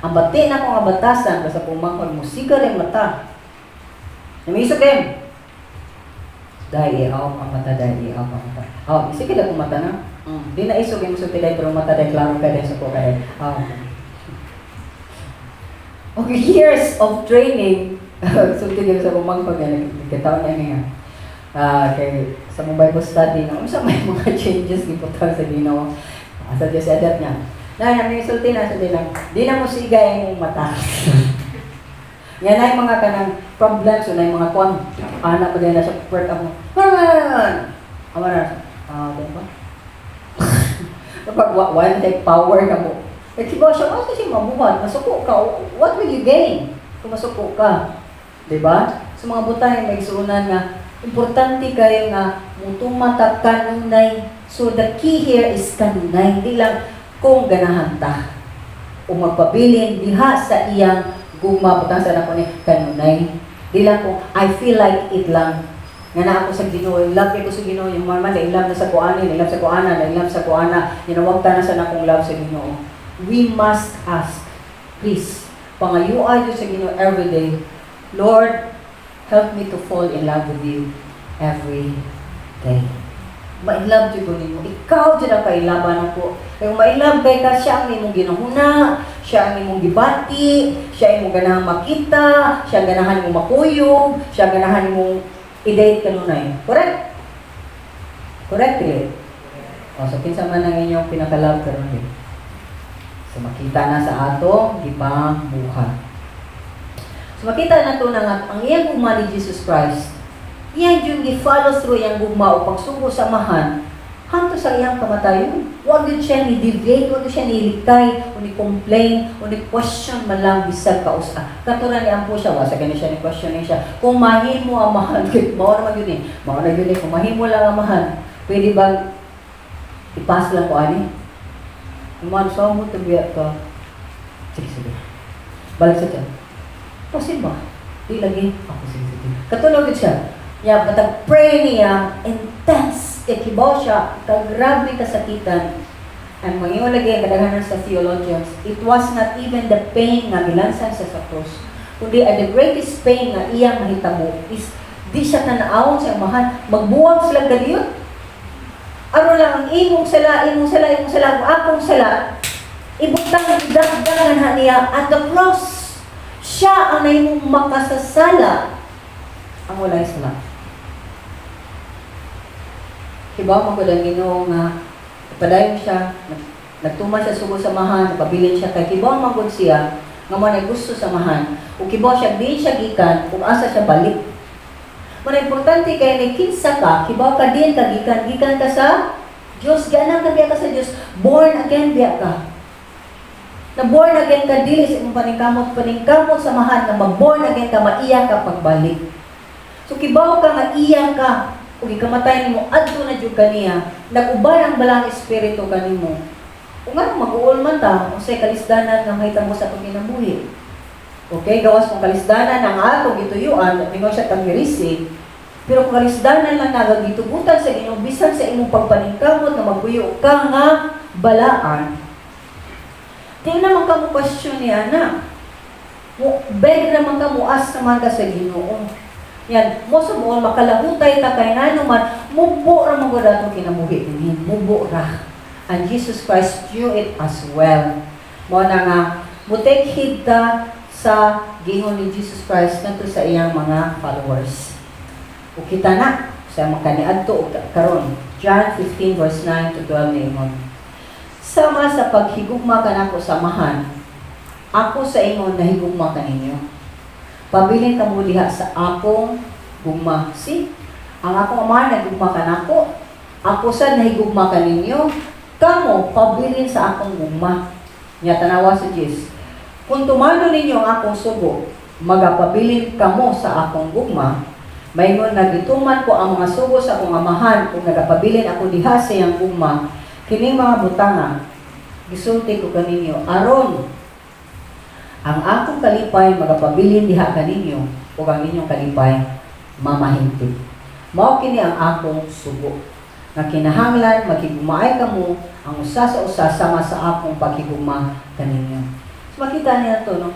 Ang bati na ko nga batasan basta pumangkon mo siga ring mata. Namisog rin. Dahil iaw ang mata, dahil iaw ang mata. Oh, sige lang kung mata na. Di na isog yung musuti dahil pero mata dahil klaro ka dahil sa po kaya. Okay, years of training. So, tigil sa pumangkog yan. Nagkataon na niya. Kay sa mong Bible study, sa may mga changes giputang sa Ginoo. Sa Diyos adat niya. Namin sulti na. Di na mo sigay yung mata. Yan ay mga kanang problems. So, na yung mga kwan. Anak mo din na sa work ako. Diba? Kapag one take power ka mo. Diba siya, kasi mabuhat, masuko ka, what will you gain kung masuko ka? Diba? Sa mga butang may suunan nga, importante kayo nga, mutong mata kanunay. So the key here is kanunay. Hindi lang kung ganahan ta. O magpabilin, diha sa iyang guma, butang sa nako ni kanunay. Di lang kung, I feel like it lang. Nga na ako sa Ginoo, in love ko sa Ginoo, yung mama, na in love na sa kuanin, in love sa kuana, na in love sa kuana, yun ta na sa nakong love sa Ginoo. We must ask, please, pangayuay yun sa Ginoo every day, Lord, help me to fall in love with you every day. Ma-in-love dyan ko ninyo. Ikaw dyan ang kailaban ako. Kaya kung ma-in-love kay ka, siya ang imong ginahuna, siya ang imong gibati, siya ang imong ganahan makita, siya ang ganahan imong makuyog, siya ang ganahan imong i-date kanunay. Correct? Correct, Lid? So, kinsa man ang inyong pinaka-love karon din. So, makita na sa ato, gipang buhat. So, makita na ito na ang iyang gugma ni Jesus Christ, iyang yung i-follow through iyang gugma o pagsugo sa mahan, hanto sa iyang kamatayon. Huwag din siya ni-deviate, huwag din siya ni-ilikay, o ni-complain, o ni-question man lang bisag kausa. Katuran niya po siya, wasa ganun siya, ni-question niya siya. Kung mahin mo ang mahan, mao naman yun eh. Mao na yun eh, kung mahin mo lang ang mahan, pwede bang ipas lang ko ani? Naman, so mo to biya ka. Sige. Balik sa tiyan. Kasi ba? Di lagi. Ako, sige. Katulog siya. Yeah, but ang pray niya, intense. Ikibaw siya, kagrabe kasakitan. Ang mga lagi, kadaghanan sa theologians, it was not even the pain nga gilansan sa krus. Kundi the greatest pain nga iyang mahitabo is di siya tanaawon sa amahan. Magbuwag sila gadiyon. Ano lang ang imong sala, akong sala. Ibutang dagdagan niya at the cross. Siya ang naimong makasasala. Ang walay sala. Hibaw mo ko lang Ginoo nga padayon siya, nagtuman siya sugo sa mahan, napabilin siya kay kibaw magod siya nga mo na gusto sa mahan. Ug kibaw siya di siya gikan ug asa siya balik. Muna importante kay ni kinsa ka, kibaw ka din gikan ka sa Dios, ganang ka biya ka sa Dios, born again biya ka. Na born again ka dili sa imong paningkamot sa mahan, na mag-born again ka, maiya ka pagbalik. So kibaw ka nga iya ka, ug ikamatay nimo adto na jud kaniya, nag-uban ang balang espiritu kanimo. Ug nga mag-uol man ta, unsay kalisdanan nga mahitabo sa pagkinabuhi. Okay, gawas mong kalisdanan ang ato gituyuan, mingon siya kang girisig. Pero kung kalisdanan lang nagagitugutan sa Ginoo bisan sa imong pagpaningkamot na magbuyo ka nga balaan. Di naman ka mo question niya na. Beg naman ka, muas naman ka sa Ginoo. Yan, mo sa buwan, makalahutay ta kay nanuman, mubo ra mo dato kinabuhi din, mubo ra. And Jesus Christ knew it as well. Mo na nga, mutek heed ta sa gingon ni Jesus Christ ngadto sa iyang mga followers. O kita na, sa makaniadto karon, John 15 verse 9 to 12 ningon. Sama sa paghigugma kanako samahan, ako sa ingon nahigugma kaninyo. Pabilin ka mo diha sa akong gugma. See? Ang akong ama nagugma ka nako. Ako sa nahigugma ka ninyo. Kamo, pabilin sa akong gugma. Nga tanawa si Jesus. Kung tumano ninyo ang akong sugo, magapabilin kamo sa akong gugma, mayroon nagituman ko ang mga sugo sa akong amahan kung nagapabilin ako diha sa iyang gugma. Kining mga butanga, gisulti ko kaninyo, aron ang akong kalipay magapabilin diha kaninyo o ang inyong kalipay mamahintid. Mao kini ang akong sugo. Nga kinahanglan makigumay kamo ang usa sa usa sama sa akong paghigugma kaninyo. So makita niya to, no?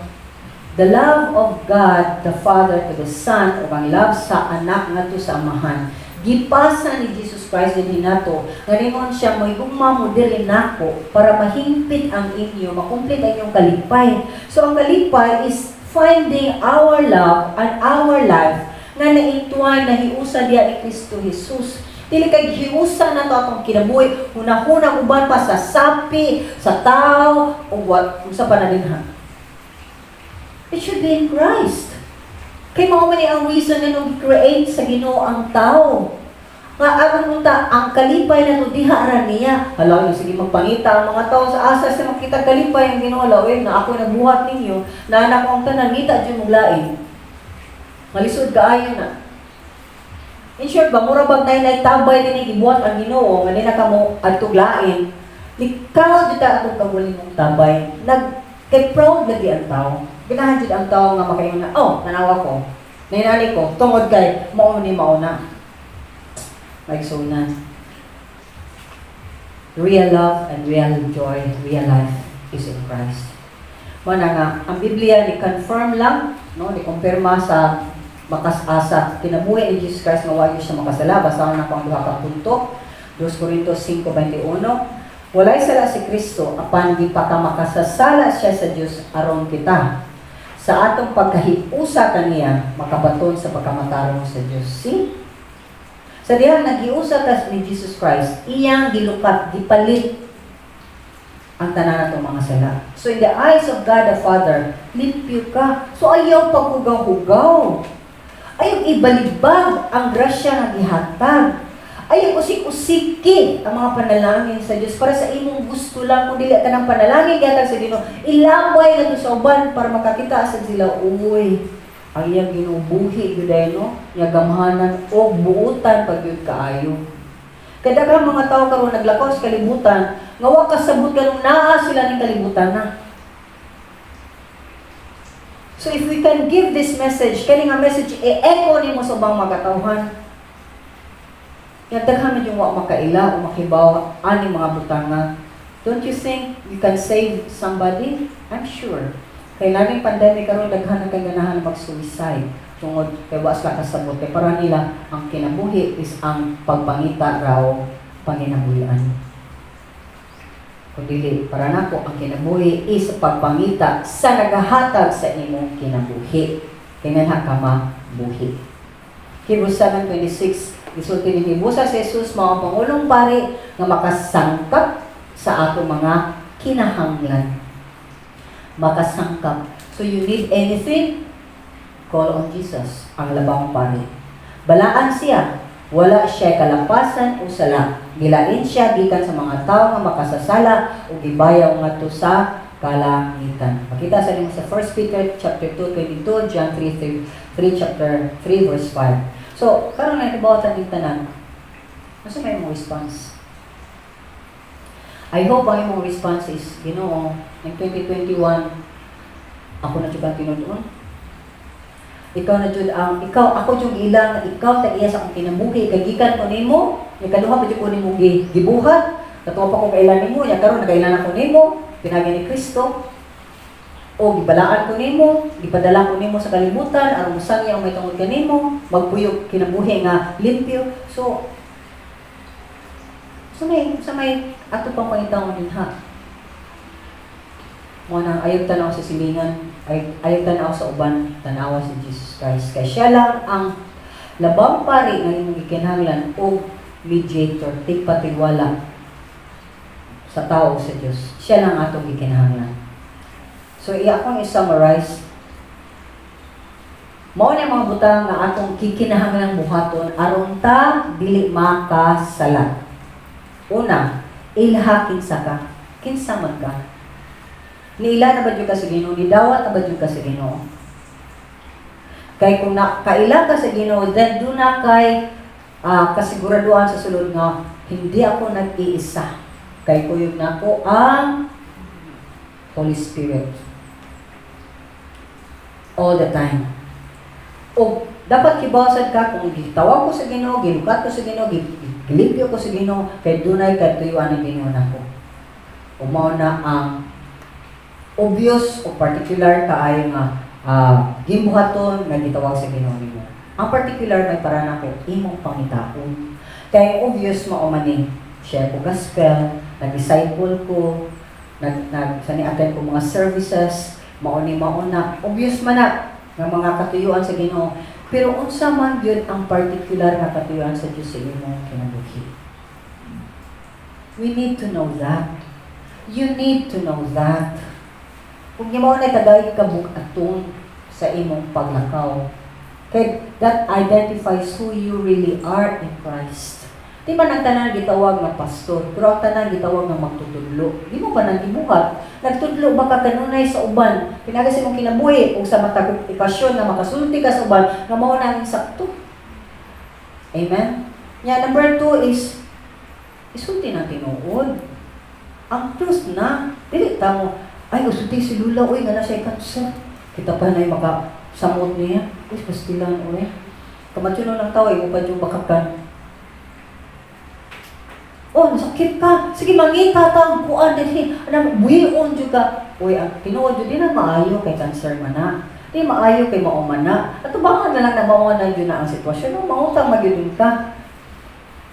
The love of God the Father to the Son o ang love sa anak ngadto sa amahan. Gipasa ni Jesus Christ din nato. Ngayon siya, mahigugma mo diri nako para mahimpit ang inyo, makumplit ang inyong kalipay. So ang kalipay is finding our love and our life nga na-entwine, nahiusa diya ni Kristo Jesus. Dili kay hiusa na to atong kinabuhi, hunahunang uban pa sa sapi, sa tao, o what, sa panadinha. It should be in Christ. Kay mao man ang reason nga nung create sa Ginoo ang tao. Nga aron unta ang kalipay na to diha ra niya. Halaw yung sige magpangita ang mga tao sa asa sa makita kalipay ang Ginoo lawin na ako nagbuhat ninyo na anak ko ang tanan ngita jud muglain. Malisod kaayo na. In short ba mura bang nay tabay din gibuhat ang Ginoo nga nila kamo adtuglain. Likaw jud ta atong kawali mong tabay. Kay proud lagi ang tao. Ganahan jud ang tao nga makaingon na, oh, tanawa ko. Nainani ko, tungod kay mao ni mauna. Maigsunan. Real love and real joy, real life is in Christ. Mana nga, ang Biblia ni confirm lang, no, ni kumpirma sa makasasa kinabuhi ni Jesus Christ nga wagi siya makasala. Basahan na ko ang duha ka punto. 2 Corintios 5:21. Walay sala si Kristo apan di pa ka makasasala siya sa Dios aron kita. Sa atong pagkahiusa kaniya makabaton sa pagkamatarong sa Dios. See? Sa diha nagiusa ta ni Jesus Christ, iyang gilukat, gipalit ang tanan natong mga sala. So in the eyes of God the Father, limpyo ka. So ayaw paghugaw-hugaw. Ayaw ibalibag ang grasya nga gihatag. Ayaw usik-usiki ang mga panalangin sa Diyos para sa imong gusto lang. Kung dili ka ng panalangin gatag sa Ginoo, ilambay na to sa uban para makakita sa sila, uy, ang iyang ginubuhi gyuday no, iyang gamhanan o buutan pag yun kaayo. Kada ka mga tao karon naglakaw sa kalibutan, nga wa kasabot kanung naa sila ning kalibutan na. So if we can give this message, kani nga message e-echo nimo sa ubang mga tawhan. Yung daghan yung wa makaila o makibaw ani mga butanga. Don't you think you can save somebody? I'm sure. Kay naming pandemic karon daghan na kay ganahan mag-suicide. Tungod kay wa sila kasabot kay para nila ang kinabuhi is ang pagpangita raw panginabuhian. Kung dili para nako ang kinabuhi is pagpangita sa nagahatag sa imong kinabuhi. Kinahanglan ka mabuhi. Hebrews 7:26 Isulti ni Busa si Jesus, mga Pangulong Pari, nga makasangkap sa ato mga kinahanglan. Makasangkap. So you need anything? Call on Jesus, ang labang pari. Balaan siya, wala siya kalapasan o sala. Gilain siya, gikan sa mga tao nga makasasala o gibayaw nga to sa kalangitan. Makita sa nimo sa 1 Peter chapter 2:22, John 3 chapter 3 verse 5. So, karon na ibawatan din tanan. Asa may mong response? I hope ang imong response is, Ginoo, ng 2021, ako na jud ang tinuod. Ikaw na jud ang ako jud ilang ikaw ta iya sa akong kinabuhi kay gikan ko nimo, nya kaduha pa jud ko nimo gibuhat. Katuwa pa ko kailan nimo, nya karon nagailan ako nimo, pinagi ni Kristo. O gibalaan ko nimo, gipadala ko nimo sa kalibutan aron musangya ang may tungod kanimo, magpuyog kinabuhi nga limpyo. So may ato pang pangitawon din ha. Mo nang ayog tanaw sa silingan, ayog tanaw sa uban, tanawa si Jesus Christ. Kay siya lang ang labang pari nga imong gikinahanglan o mediator, tigpatiwala sa tao sa Dios. Siya lang atong gikinahanglan. So, akong i-summarize. Mao na mga butang nga atong kikinahanglan buhaton aron ta dili makasala. Una, ilha kinsa ka. Kinsa man ka. Niila na ba jud ka sa Ginoo? Nidawat na ba jud ka sa Ginoo? Kay kung kaila ka sa Ginoo, then do na kay kasiguraduhan sa sulod nga hindi ako nag-iisa. Kay kuyog nako ang Holy Spirit. All the time. O dapat kibawsad ka kung gitawag ko sa Ginoo, gilukat ko sa Ginoo, gilipyo ko sa Ginoo, kay dunay katuyuan ng Ginoo nako. O mao na ang obvious o particular kaayo nga gimbuhaton nga gitawag sa Ginoo nimo. Ang particular may para nako imong pangitaon. Kay obvious mao man ni share ko gospel, nag-disciple ko, nag-attend ko mga services, mauna, obvious man na nga mga katuyuan sa Ginoo. Pero unsa man gyud ang particular nga katuyuan sa Dios sa imong kinabuhi. We need to know that. You need to know that. Kung mao na tagay ka bukaton sa imong paglakaw, kay that identifies who you really are in Christ. Di ba nang tanan gitawag nga pastor, pero ang tanan gitawag nga magtutudlo. Di mo pa nang ibuhat. Nagtudlo ba ka kanunay sa uban? Pinagas imong kinabuhi o sa matag okasyon na makasulti ka sa uban nga mao na ang sakto. Amen? Yeah, number 2 is isulti ng tinuod. Ang truth na, dili ta mo, ay usulti si Lula, uy, nga na siya cancer. Kita pa na yung makasamot niya. Uy, pastilan, uy. Kamatsuno ng tao, mo pa yung bakakan. Oh, nasakit ka. Sige, mangita ta ang kuan din. Anong buyon jud ka. Uy, ang tinuod jud din na maayo kay cancer man na. Di maayo kay mao man na. Ato ba na lang na mao na jud na ang sitwasyon. No, mautang magyud ka.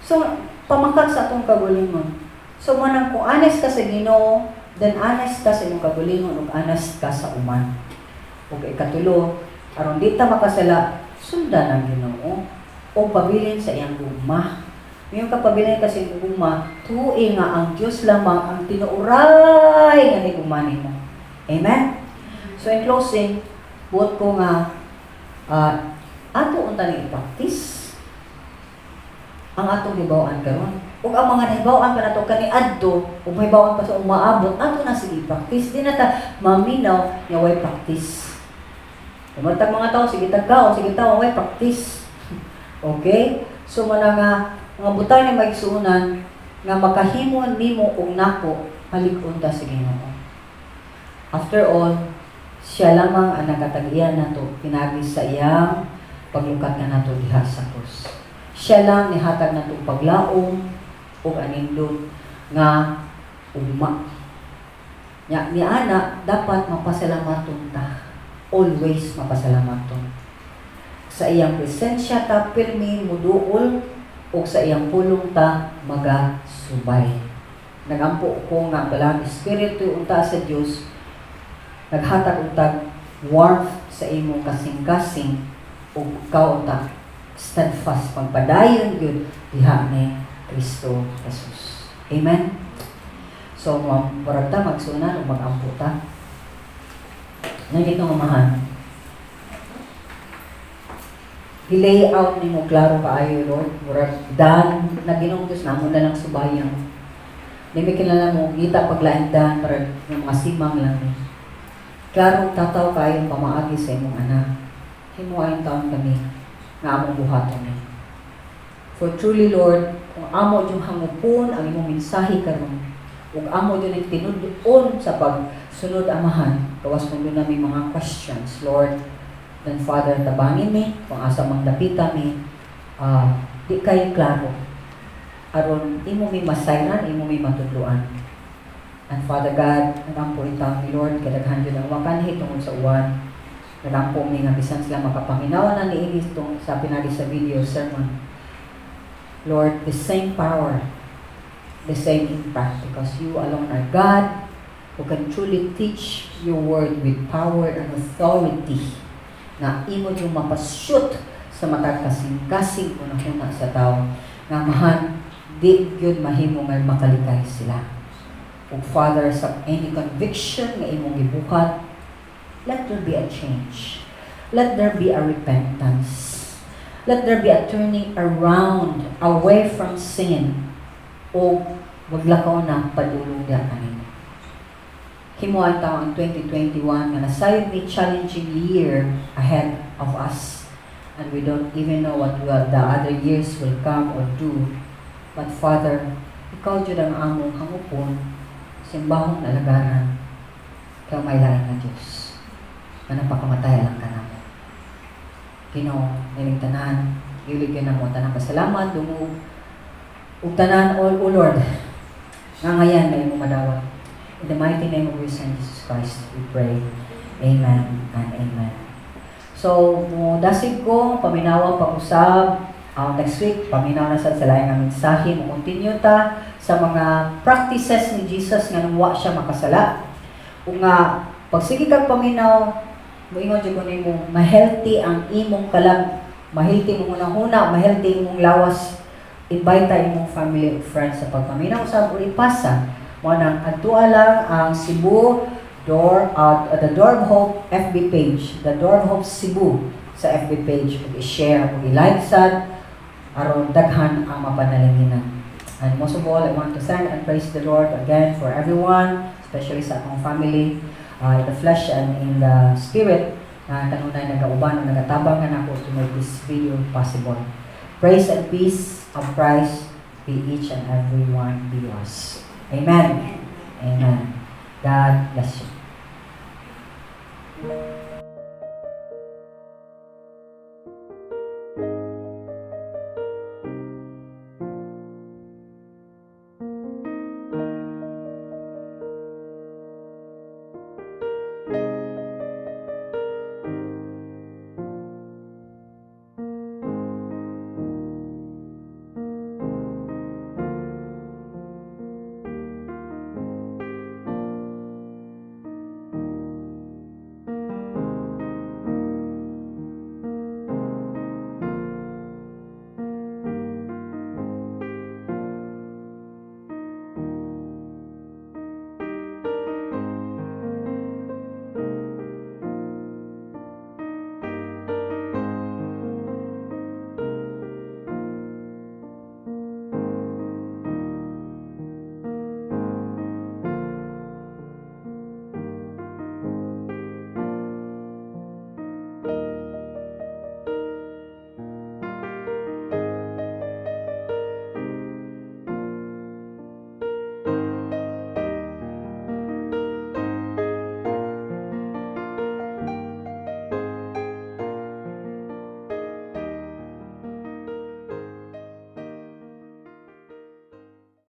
So, pamangkat sa atong kagalingon. So, manang kung honest ka sa Ginoo, then honest ka sa imong kagalingon ug honest ka sa uman. Ug ikatulo, aron di ta makasala, sundan ang Ginoo o pabilin sa iyang gugma. Ngayon kapabilin kasi ng gugma, tuwi nga ang Diyos lamang ang tinuuray nga ni gugmanin mo. Amen? So in closing, buot ko nga, ato unta ni i-practice ang atong hibawaan karon. Ug ang mga nahibawaan ka nato kani adto, ug mahibawaan pa sa umaabot, ato na sige practice. Di na ta maminaw nga way practice. Kumantag mga tao, sige tagkaon, sige tao, way practice. Okay? So mananga mga butang ni maigsuunan nga makahimo nimo og nako halig-on ta sa Ginoo. After all, siya lamang ang nakatag-iya nato pinagi sa iyang paglukat nga nato diha sa krus. Siya lang nihatag nato paglaom ug anindot nga ugma. Nya ni ana dapat mapasalamaton ta. Always mapasalamaton. Sa iyang presensya ta pirmi muduol o sa iyang pulong ta magasubay. Nagampo ko nga ang Espiritu unta sa Dios naghatag untag warmth sa imong kasing-kasing ug ikaw unta steadfast pagpadayon gyud diha ni Kristo Jesus. Amen. So murag ta magsunan ug magampo ta. Nagito mamahan. I-lay out ni mo klaro kaayo, Lord. Murag dan na Ginoong Diyos namo na lang subayan. Di may kilala mo, ngita paglain dan para ng mga simang lang ni. Klaro tataw kayong pamaagi sa imong anak. Himuayon taon kami nga among buhaton ni. For truly, Lord, kung amo yung hangupon ang imong mensahe karon, kung amo yung tinuduon sa pagsunod amahan, kawas mo doon namin mga questions, Lord. Then Father, tabangin mi, kung asa mang dapita mi, di kayo klaro. Aron, imo mi masayran, imo mi matudluan. And Father God, nagampo itaw ni Lord, kadaghan yun ang wakanhi tungkol sa uwan. Nagampo mi nga bisan sila makapaminaw na niini itong sa pinagi sa video sermon. Lord, the same power, the same impact, because you alone are God who can truly teach your word with power and authority na imo yung mapashoot sa matag kasing-kasing unang-una sa tao nga mahan di yun mahimo nga makalikay sila. O Father, sa any conviction nga imong gibuhat, let there be a change. Let there be a repentance. Let there be a turning around, away from sin, o maglakaw na padulong diya kanina. Himuan tayo ang 2021 nga nasayod ni challenging year ahead of us. And we don't even know what the other years will come or do. But Father, ikaw dyan ang among hangupon, simbahong nalagaran, kaya may lain na Diyos. Na napakamatay lang ka namin. Ginoo, niling tanan, iligyan na mo, tanang pasalamat, dumug, ug tanan, O Lord, nga ngayon na imo madawat. In the mighty name of your Son, Jesus Christ, we pray. Amen and amen. So, dasig ko, paminawa, pag-usab, next week, paminaw na sa lain ng mensahe, continue ta sa mga practices ni Jesus nga nung wa siya makasala. Kung nga, pag sige kang paminaw, moingon dyan ko na mo, ma-healthy ang imong kalag, ma-healthy mong unang-una, ma-healthy imong lawas, invite imong family and friends sa pagpaminaw sa Uripasa. Manang adtua lang ang Cebu the Door of Hope FB page, the Door of Hope Cebu sa FB page, ug i-share ug i-like sad aron daghan ang mapanalinginan. And most of all, I want to thank and praise the Lord again for everyone, especially sa akong family, in the flesh and in the spirit, na kanunay nagauban o nagatabang na ako to make this video possible. Praise and peace of Christ be each and every one be yours. Amen. Amen. God bless you.